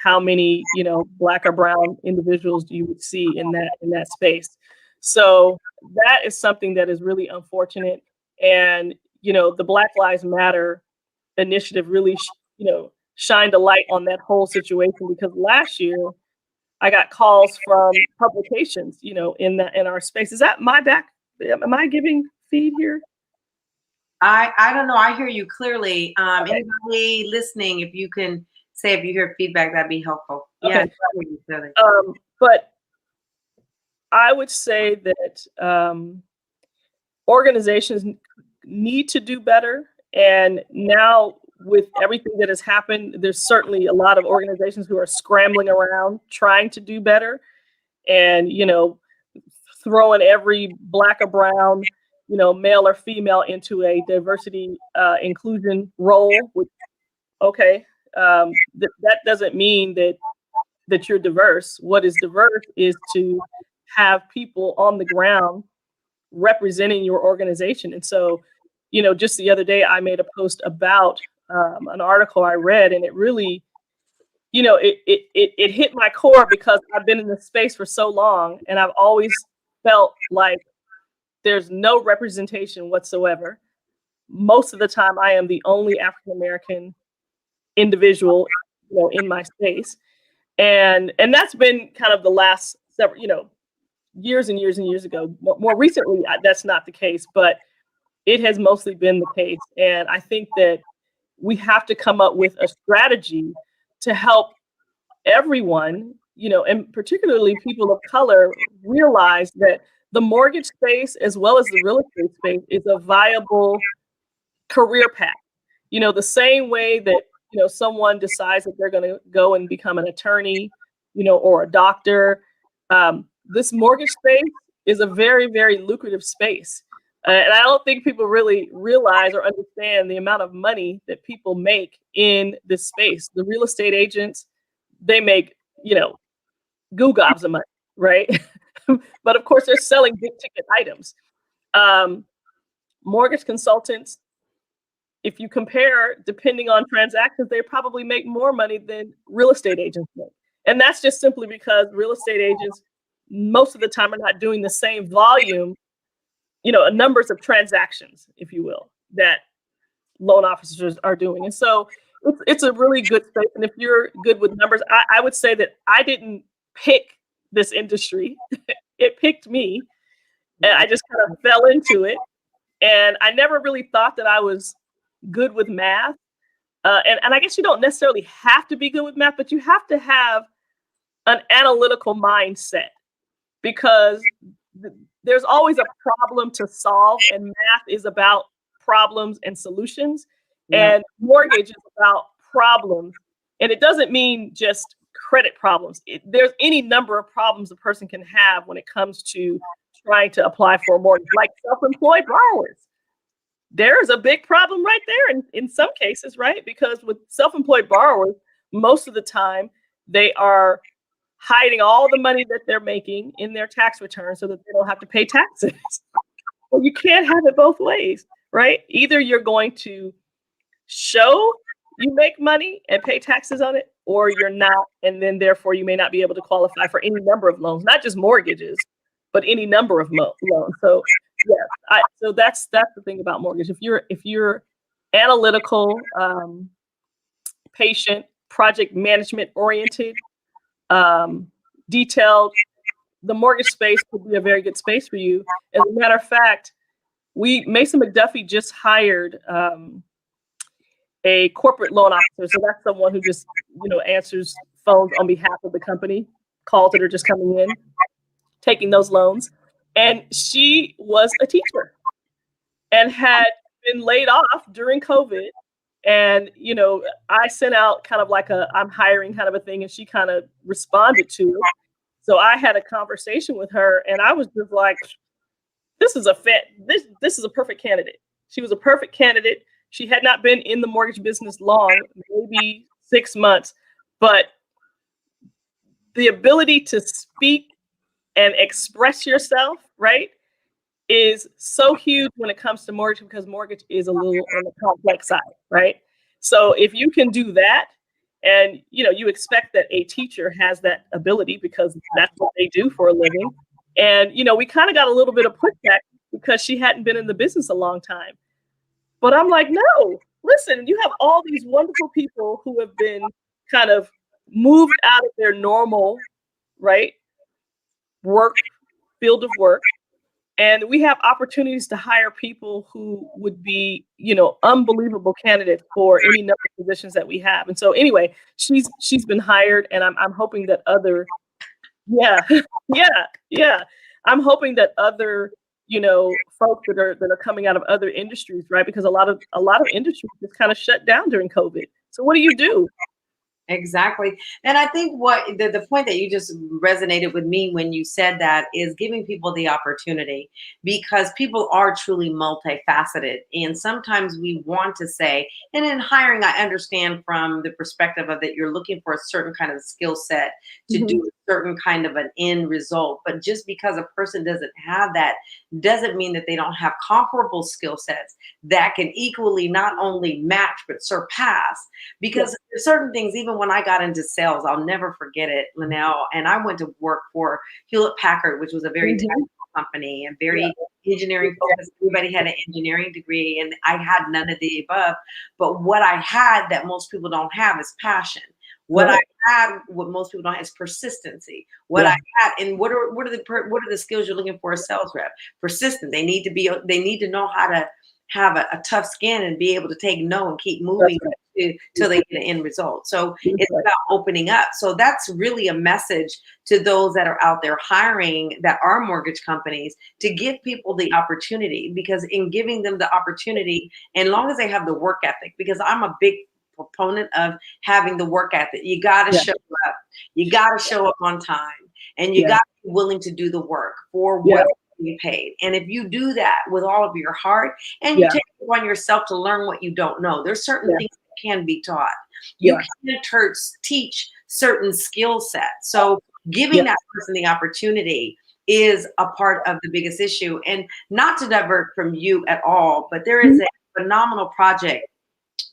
how many black or brown individuals you would see in that space. So that is something that is really unfortunate. And the Black Lives Matter initiative really shined a light on that whole situation, because last year I got calls from publications in our space. Is that my back? Am I giving feed here? I don't know. I hear you clearly. Okay. Anybody listening, if you can say if you hear feedback, that'd be helpful. Yes, Okay. I hear you clearly. But I would say that organizations need to do better. And now, with everything that has happened, there's certainly a lot of organizations who are scrambling around trying to do better, and throwing every black or brown, male or female into a diversity inclusion role. Which, okay, that doesn't mean that you're diverse. What is diverse is to have people on the ground representing your organization. And so, just the other day, I made a post about an article I read, and it really, it hit my core because I've been in this space for so long, and I've always felt like there's no representation whatsoever. Most of the time, I am the only African American individual, in my space, and that's been kind of the last several, years and years and years ago. More recently, that's not the case, but it has mostly been the case. And I think that we have to come up with a strategy to help everyone, and particularly people of color, realize that the mortgage space as well as the real estate space is a viable career path. The same way that, someone decides that they're going to go and become an attorney, or a doctor. This mortgage space is a very, very lucrative space. And I don't think people really realize or understand the amount of money that people make in this space. The real estate agents, they make, goo gobs of money, right? But of course, they're selling big ticket items. Mortgage consultants, if you compare, depending on transactions, they probably make more money than real estate agents make. And that's just simply because real estate agents, most of the time, are not doing the same volume, numbers of transactions, if you will, that loan officers are doing. And so it's a really good space. And if you're good with numbers, I would say that I didn't pick this industry. It picked me. And I just kind of fell into it. And I never really thought that I was good with math. And I guess you don't necessarily have to be good with math, but you have to have an analytical mindset, because there's always a problem to solve, and math is about problems and solutions. Yeah. And mortgage is about problems. And it doesn't mean just credit problems. There's any number of problems a person can have when it comes to trying to apply for a mortgage, like self-employed borrowers. There's a big problem right there in some cases, right? Because with self-employed borrowers, most of the time they are hiding all the money that they're making in their tax return so that they don't have to pay taxes. Well, you can't have it both ways, right? Either you're going to show you make money and pay taxes on it, or you're not, and then therefore you may not be able to qualify for any number of loans, not just mortgages, but any number of loans. So yeah, so that's the thing about mortgage. If you're analytical, patient, project management oriented, detailed, the mortgage space could be a very good space for you. As a matter of fact, Mason McDuffie just hired a corporate loan officer. So that's someone who just, answers phones on behalf of the company, calls that are just coming in, taking those loans. And she was a teacher and had been laid off during COVID. And, I sent out kind of like I'm hiring kind of a thing, and she kind of responded to it. So I had a conversation with her, and I was just like, this is a this is a perfect candidate. She was a perfect candidate. She had not been in the mortgage business long, maybe 6 months, but the ability to speak and express yourself, right, is so huge when it comes to mortgage, because mortgage is a little on the complex side, right? So if you can do that, and you expect that a teacher has that ability because that's what they do for a living. And we kind of got a little bit of pushback because she hadn't been in the business a long time. But I'm like, no, listen, you have all these wonderful people who have been kind of moved out of their normal, right, field of work. And we have opportunities to hire people who would be, unbelievable candidates for any number of positions that we have. And so anyway, she's been hired, and I'm hoping that other, yeah, yeah. I'm hoping that other, folks that are coming out of other industries, right? Because a lot of industries just kind of shut down during COVID. So what do? Exactly. And I think what the point that you just resonated with me when you said that is giving people the opportunity, because people are truly multifaceted. And sometimes we want to say, and in hiring, I understand from the perspective of that you're looking for a certain kind of skill set to do Mhm. a certain kind of an end result. But just because a person doesn't have that doesn't mean that they don't have comparable skill sets that can equally not only match but surpass, Yeah. because there's certain things, even when I got into sales, I'll never forget it, Lynell. And I went to work for Hewlett Packard, which was a very Mhm. technical company and Yeah. very engineering focused. Everybody had an engineering degree, and I had none of the above. But what I had that most people don't have is passion. What I Right. had, what most people don't have, is persistency. What I Yeah. had, and what are the skills you're looking for a sales rep? Persistent. They need to know how to have a tough skin and be able to take no and keep That's moving right. till they get an end result. So That's it's right. about opening up. So that's really a message to those that are out there hiring that are mortgage companies, to give people the opportunity, because in giving them the opportunity, and long as they have the work ethic, because I'm a big proponent of having the work ethic. You got to Yeah. show up. You got to show up on time, and you Yeah. got to be willing to do the work for Yeah. what you paid. And if you do that with all of your heart, and you Yeah. take it upon yourself to learn what you don't know, there's certain Yeah. things that can be taught. You Yeah. can't teach certain skill sets. So Yeah. giving that person the opportunity is a part of the biggest issue. And not to divert from you at all, but there is Mhm. a phenomenal project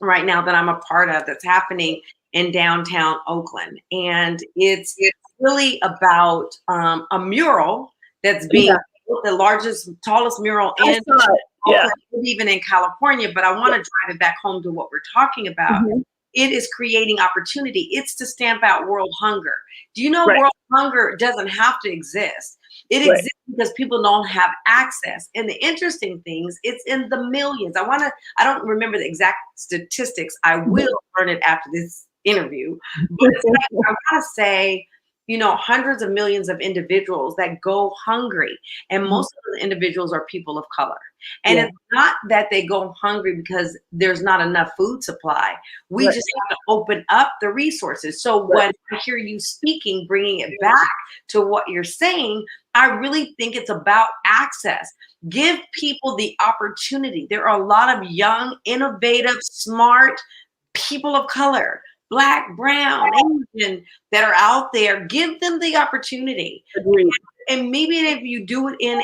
right now that I'm a part of that's happening in downtown Oakland. And it's really about a mural that's being Yeah. built, the largest, tallest mural I in saw it. Yeah. Oakland, maybe even in California. But I want Yeah. to drive it back home to what we're talking about. Mhm. It is creating opportunity. It's to stamp out world hunger. Do you know Right. world hunger doesn't have to exist? It Right. exists because people don't have access. And the interesting things, it's in the millions. I don't remember the exact statistics. I Mhm. will learn it after this interview. But it's like, I want to say, hundreds of millions of individuals that go hungry. And Mhm. most of the individuals are people of color. And Yeah. it's not that they go hungry because there's not enough food supply. We Right. just have to open up the resources. So Right. when I hear you speaking, bringing it back to what you're saying, I really think it's about access. Give people the opportunity. There are a lot of young, innovative, smart people of color, Black, brown, Asian, that are out there. Give them the opportunity. Agreed. And maybe if you do it in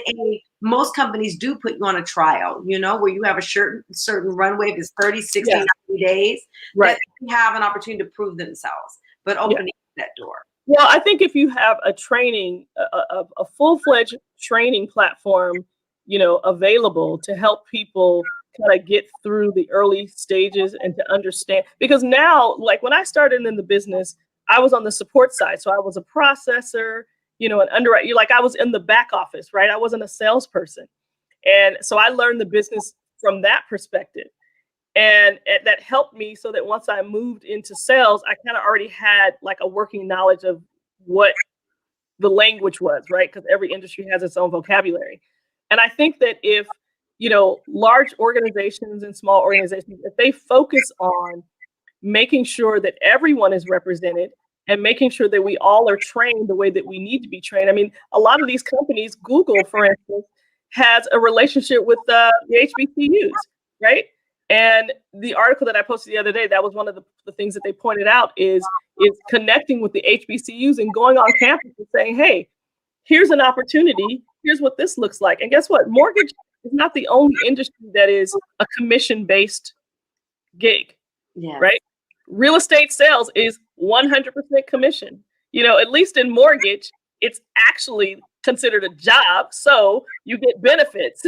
most companies do put you on a trial, where you have a certain runway, if it's 30, 60, Yeah. 90 days, Right. that they have an opportunity to prove themselves, but Yeah. opening that door. Well, I think if you have a training, a full-fledged training platform, available to help people kind of get through the early stages and to understand, because now, like when I started in the business, I was on the support side. So I was a processor, an underwriter, like I was in the back office, right? I wasn't a salesperson. And so I learned the business from that perspective. And that helped me so that once I moved into sales, I kind of already had like a working knowledge of what the language was, right? Because every industry has its own vocabulary. And I think that if, large organizations and small organizations, if they focus on making sure that everyone is represented and making sure that we all are trained the way that we need to be trained. I mean, a lot of these companies, Google, for instance, has a relationship with the HBCUs, right? And the article that I posted the other day, that was one of the things that they pointed out is connecting with the HBCUs and going on campus and saying, hey, here's an opportunity. Here's what this looks like. And guess what? Mortgage is not the only industry that is a commission-based gig, Yes. right? Real estate sales is 100% commission. At least in mortgage, it's actually considered a job. So you get benefits.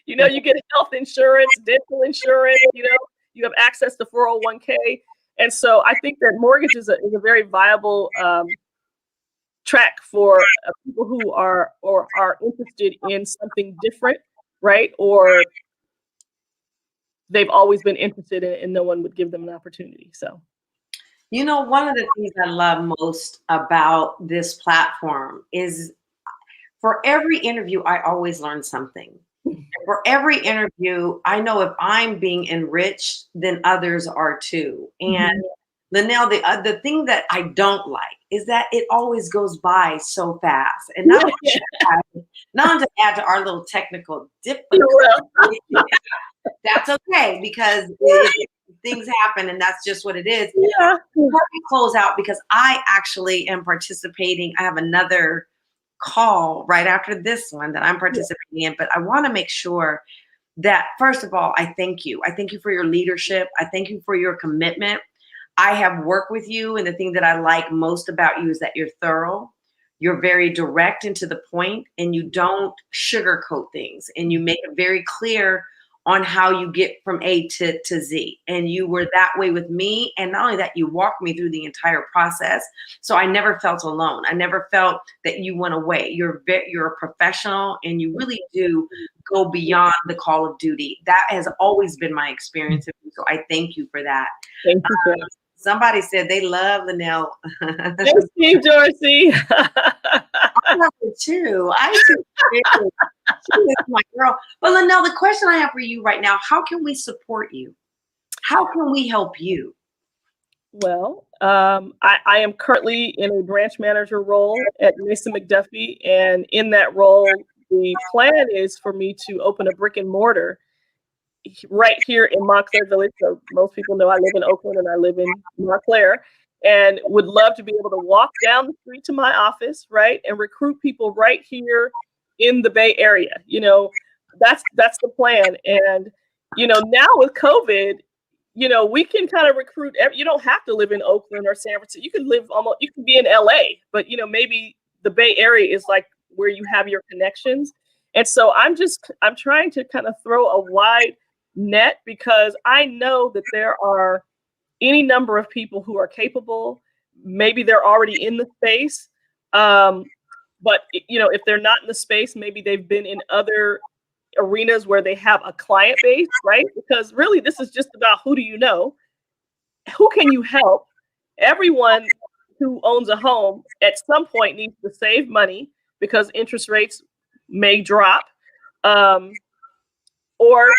You get health insurance, dental insurance, you have access to 401k. And so I think that mortgage is a very viable track for people who are or are interested in something different, right? Or they've always been interested in it and no one would give them an opportunity. So One of the things I love most about this platform is for every interview, I always learn something. And for every interview, I know if I'm being enriched, then others are too. And Mhm. Lynell, the thing that I don't like is that it always goes by so fast. And not to add to our little technical difficulty, that's okay because things happen and that's just what it is. Yeah. Before we close out, because I actually am participating, I have another call right after this one that I'm participating in, but I want to make sure that, first of all, I thank you. I thank you for your leadership. I thank you for your commitment. I have worked with you, and the thing that I like most about you is that you're thorough. You're very direct and to the point, and you don't sugarcoat things, and you make it very clear on how you get from A to Z. And you were that way with me. And not only that, you walked me through the entire process. So I never felt alone. I never felt that you went away. You're a professional, and you really do go beyond the call of duty. That has always been my experience. So I thank you for that. Thank you. Somebody said they love Lynell. Thanks, Steve Dorsey. I love her too. I do. She is my girl. But Lynell, the question I have for you right now, how can we support you? How can we help you? Well, I am currently in a branch manager role at Mason McDuffie, and in that role, the plan is for me to open a brick and mortar right here in Montclair Village. So most people know I live in Oakland and I live in Montclair, and would love to be able to walk down the street to my office, right, and recruit people right here in the Bay Area. That's the plan. And now with COVID, we can kind of recruit. You don't have to live in Oakland or San Francisco. You can be in LA, but maybe the Bay Area is like where you have your connections. And so I'm trying to kind of throw a wide net, because I know that there are any number of people who are capable. Maybe they're already in the space, but if they're not in the space, maybe they've been in other arenas where they have a client base, right? Because really, this is just about who do you know, who can you help. Everyone who owns a home at some point needs to save money because interest rates may drop, or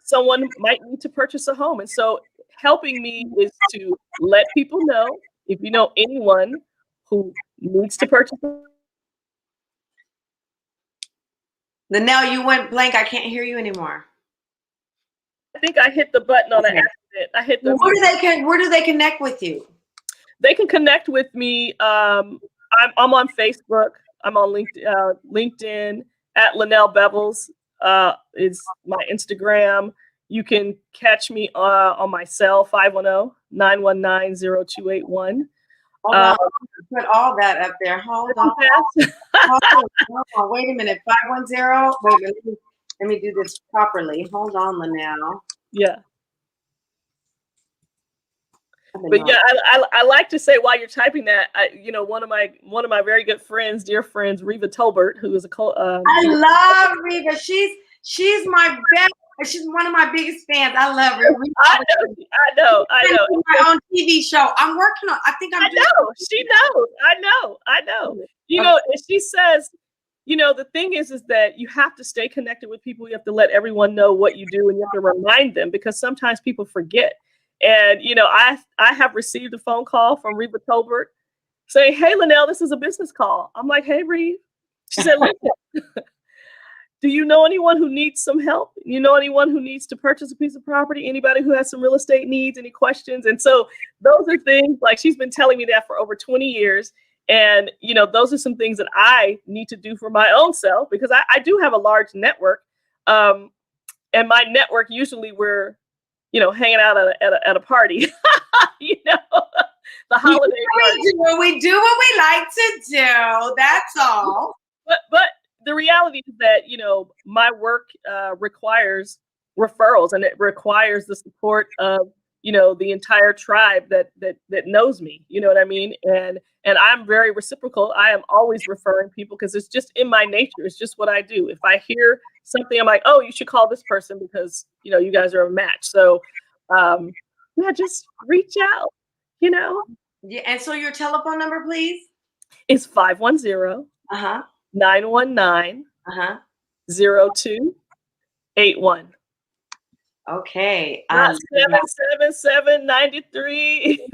someone might need to purchase a home. And so helping me is to let people know, if you know anyone who needs to purchase. Lynell, you went blank. I can't hear you anymore. I think I hit the button on an accident. Where do they connect with you? They can connect with me. I'm on Facebook. I'm on LinkedIn at Lynell Bevels is my Instagram. You can catch me on my cell, 510-919-0281. Hold on. Put all that up there. Hold on. Wait a minute. 510. Wait a minute. Let me do this properly. Hold on, Lynell. Yeah. But yeah, I like to say while you're typing that, one of my very good friends, dear friends, Reva Tolbert, who is I love Reva. She's my best. She's one of my biggest fans. I love her. I know. My own TV show. I'm working on. I think I'm. She knows. I know. And she says, the thing is that you have to stay connected with people. You have to let everyone know what you do, and you have to remind them, because sometimes people forget. And I have received a phone call from Reva Tolbert saying, "Hey, Lynell, this is a business call." I'm like, "Hey, Reva." She said, "Listen, do you know anyone who needs some help? You know anyone who needs to purchase a piece of property? Anybody who has some real estate needs? Any questions?" And so those are things, like, she's been telling me that for over 20 years. And, those are some things that I need to do for my own self, because I do have a large network. And my network, usually we're, hanging out at a party, the holiday party. We do what we like to do. That's all. But the reality is that, my work requires referrals, and it requires the support of, the entire tribe that knows me. You know what I mean? And I'm very reciprocal. I am always referring people, because it's just in my nature. It's just what I do. If I hear something, I'm like, "Oh, you should call this person because, you guys are a match." So, just reach out, Yeah. And so your telephone number, please? It's 510 919 0281. Okay. Not 77793.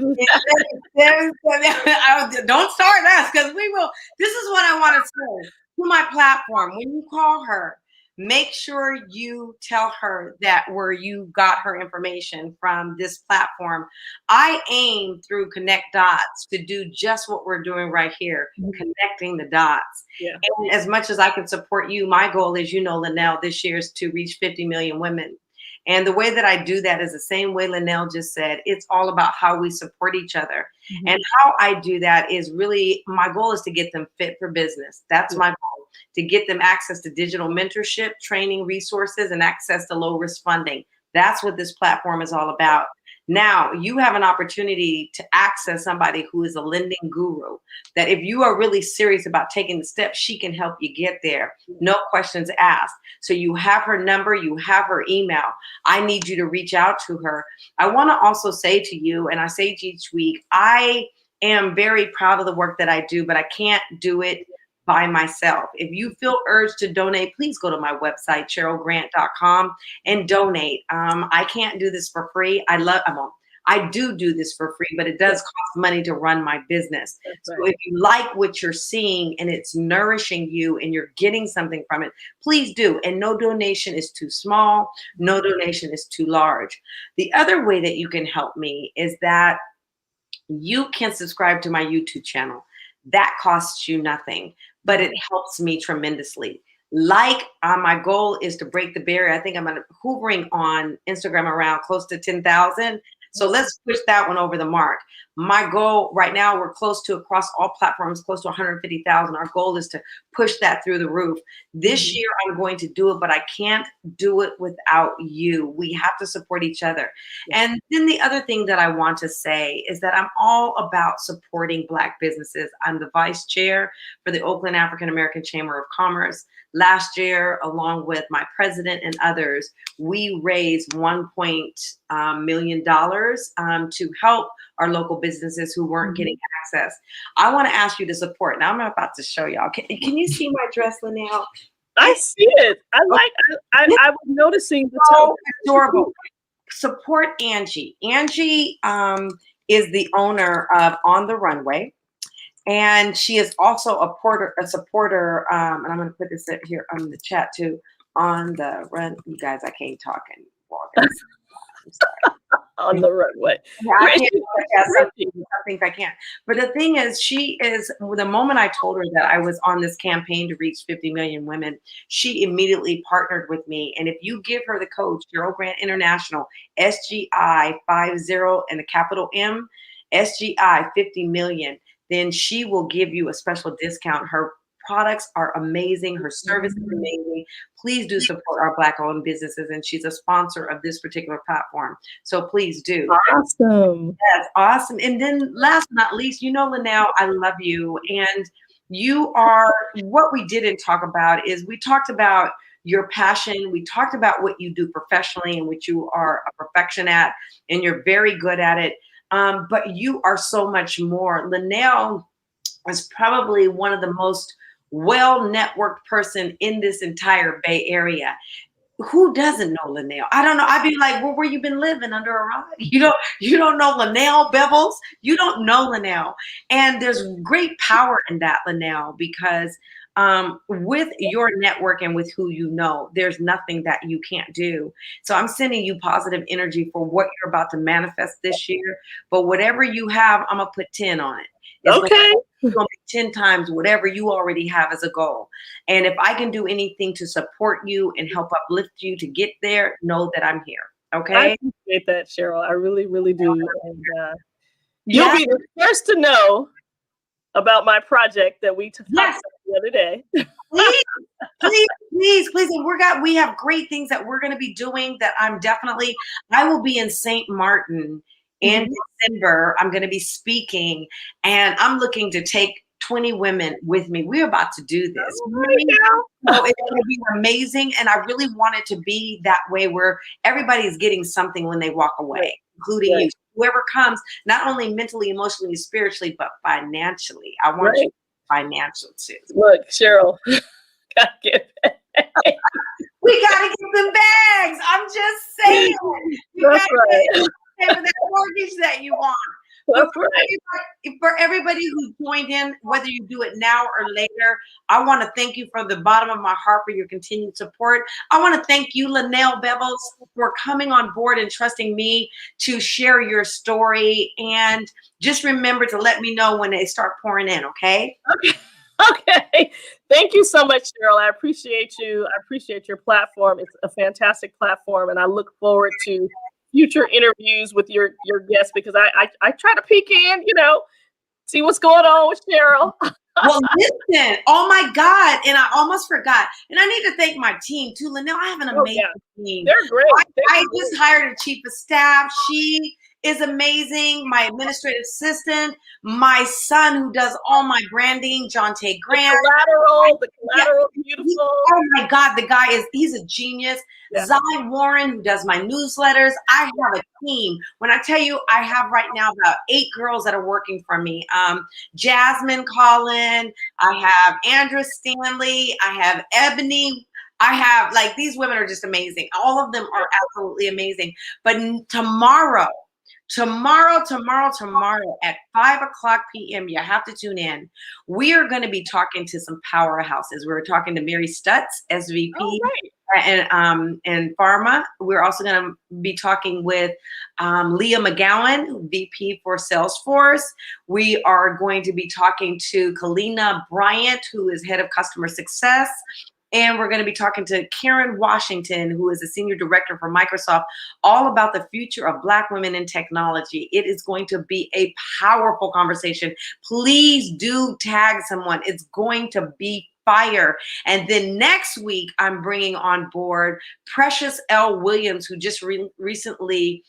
Don't start us because we will. This is what I want to say to my platform. When you call her, make sure you tell her that where you got her information from this platform. I aim through Connect Dots to do just what we're doing right here, connecting the dots. Yeah. And as much as I can support you, my goal is, Lynell, this year is to reach 50 million women. And the way that I do that is the same way Lynell just said. It's all about how we support each other. And how I do that is really, my goal is to get them fit for business. That's my goal, to get them access to digital mentorship, training resources, and access to low risk funding. That's what this platform is all about. Now you have an opportunity to access somebody who is a lending guru, that if you are really serious about taking the steps, she can help you get there. No questions asked. So you have her number, you have her email. I need you to reach out to her. I want to also say to you, and I say to each week, I am very proud of the work that I do, but I can't do it by myself. If you feel urged to donate, please go to my website, cherylgrant.com, and donate. I can't do this for free. I do this for free, but it does cost money to run my business. So if you like what you're seeing and it's nourishing you and you're getting something from it, please do. And no donation is too small. No donation is too large. The other way that you can help me is that you can subscribe to my YouTube channel. That costs you nothing, but it helps me tremendously. My goal is to break the barrier. I think I'm hovering on Instagram around close to 10,000. So let's push that one over the mark. My goal right now, we're close to, across all platforms, close to 150,000. Our goal is to push that through the roof. This year, I'm going to do it, but I can't do it without you. We have to support each other. And then the other thing that I want to say is that I'm all about supporting Black businesses. I'm the vice chair for the Oakland African American Chamber of Commerce. Last year, along with my president and others, we raised $1 million to help our local businesses who weren't getting access. I want to ask you to support. Now I'm about to show y'all. Can you see my dress, Lynell? I see it. I was noticing the so adorable. Support Angie. Angie is the owner of On the Runway. And she is also a supporter, and I'm going to put this here on the chat too. On the run, you guys, I can't talk and walk. I'm sorry. On the runway. Yeah, I can't. Some things I can't. But the thing is, the moment I told her that I was on this campaign to reach 50 million women, she immediately partnered with me. And if you give her the code Cheryl Grant International, SGI50 and the capital M, SGI 50 million, then she will give you a special discount. Her products are amazing. Her service is amazing. Please do support our Black-owned businesses, and she's a sponsor of this particular platform. So please do. Awesome. That's awesome. And then last but not least, Lynell, I love you. And you are, what we didn't talk about is we talked about your passion. We talked about what you do professionally and what you are a perfection at, and you're very good at it. But you are so much more. Lynell is probably one of the most well-networked person in this entire Bay Area. Who doesn't know Lynell? I don't know. I'd be like, well, where you been living, under a rock? You don't know Lynell Bevels? You don't know Lynell. And there's great power in that, Lynell, because with your network and with who you know, there's nothing that you can't do. So I'm sending you positive energy for what you're about to manifest this year. But whatever you have, I'm gonna put 10 on it. It's gonna be 10 times whatever you already have as a goal. And if I can do anything to support you and help uplift you to get there, know that I'm here. Okay. I appreciate that, Cheryl. I really, really do. And you'll be the first to know about my project that we talked about the other day. Please. And we have great things that we're going to be doing that I will be in St. Martin in December. I'm going to be speaking, and I'm looking to take 20 women with me. We're about to do this. So it's going to be amazing. And I really want it to be that way where everybody's getting something when they walk away, including you. Whoever comes, not only mentally, emotionally, spiritually, but financially. I want you financial too. Look, Cheryl, gotta get we gotta get them bags. I'm just saying. You That's got right. to pay for that mortgage that you want. But That's right. for everybody who joined in, whether you do it now or later, I want to thank you from the bottom of my heart for your continued support. I want to thank you, Lynell Bevels, for coming on board and trusting me to share your story. And just remember to let me know when they start pouring in, okay? Okay. Okay. Thank you so much, Cheryl. I appreciate you. I appreciate your platform. It's a fantastic platform, and I look forward to future interviews with your guests because I try to peek in, see what's going on with Cheryl. Well, listen, oh my God. And I almost forgot. And I need to thank my team too. Lynell, I have an Oh amazing yeah, team. they're great. I just hired a chief of staff. She is amazing. My administrative assistant, my son who does all my branding, John Tay Grant. The collateral, beautiful. Oh my God, he's a genius. Yeah. Zy Warren, who does my newsletters. I have a team. When I tell you, I have right now about 8 girls that are working for me. Jasmine Collin, I have Andrea Stanley, I have Ebony. I have, like, these women are just amazing. All of them are absolutely amazing. But tomorrow at 5:00 p.m., you have to tune in. We are going to be talking to some powerhouses. We're talking to Mary Stutz, SVP. Oh, right. And pharma. We're also going to be talking with Leah McGowan, VP for Salesforce. We are going to be talking to Kalina Bryant, who is head of customer success. And we're going to be talking to Karen Washington, who is a senior director for Microsoft, all about the future of Black women in technology. It is going to be a powerful conversation. Please do tag someone. It's going to be fire. And then next week, I'm bringing on board Precious L. Williams, who just recently,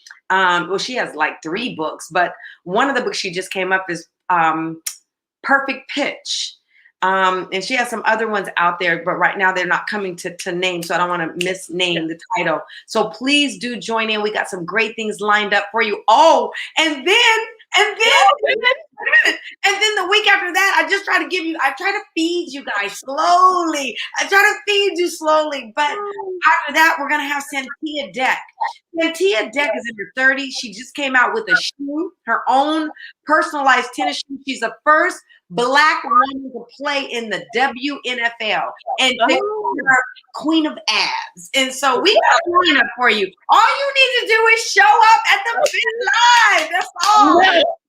she has like 3 books, but one of the books she just came up is Perfect Pitch. And she has some other ones out there, but right now they're not coming to name, so I don't want to misname the title. So please do join in. We got some great things lined up for you. Oh, and then the week after that, I try to feed you guys slowly. But after that, we're going to have Santia Deck. Santia Deck is in her 30s. She just came out with a shoe, her own personalized tennis shoe. She's the first Black woman to play in the WNFL. And they call her Queen of Abs. And so we got a lineup for you. All you need to do is show up at the Fit Live. That's all.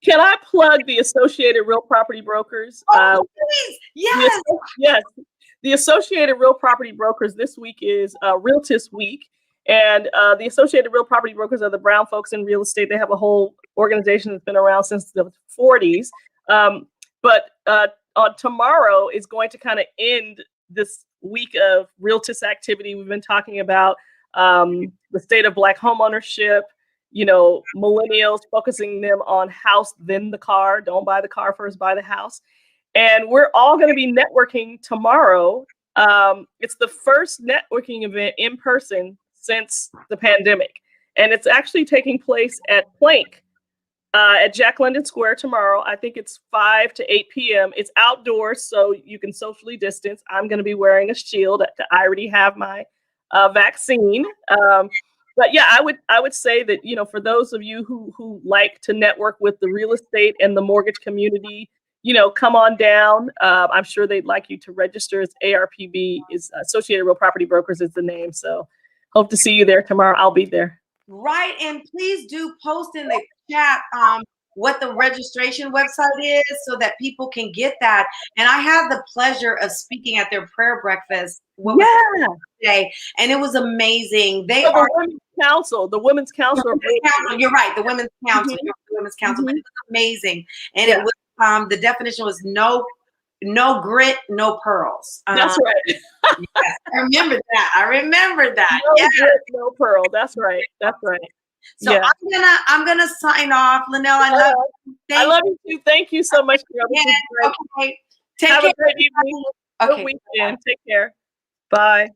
Can I plug the Associated Real Property Brokers? Please. Yes. Yes. The Associated Real Property Brokers this week is Realtist Week. And the Associated Real Property Brokers are the brown folks in real estate. They have a whole organization that's been around since the 40s. But on tomorrow is going to kind of end this week of realtist activity. We've been talking about the state of Black homeownership, millennials, focusing them on house, then the car. Don't buy the car first, buy the house. And we're all going to be networking tomorrow. It's the first networking event in person since the pandemic. And it's actually taking place at Plank. At Jack London Square tomorrow. I think it's 5 to 8 p.m. It's outdoors, so you can socially distance. I'm going to be wearing a shield. I already have my vaccine. But yeah, I would say that, for those of you who like to network with the real estate and the mortgage community, come on down. I'm sure they'd like you to register. As ARPB is Associated Real Property Brokers is the name. So hope to see you there tomorrow. I'll be there. Right. And please do post in the chat what the registration website is so that people can get that. And I had the pleasure of speaking at their prayer breakfast today, and it was amazing. They are the Women's Council. The Women's Council. You're right. The Women's Council. The Women's Council. But it was amazing. And it was the definition was no grit, no pearls. That's right. Yes, I remember that. No grit, no pearl. That's right. So I'm gonna sign off, Lynell. I love you. I love you too. Thank you so much, girl. Okay. Have a great evening. Good weekend. Take care. Bye.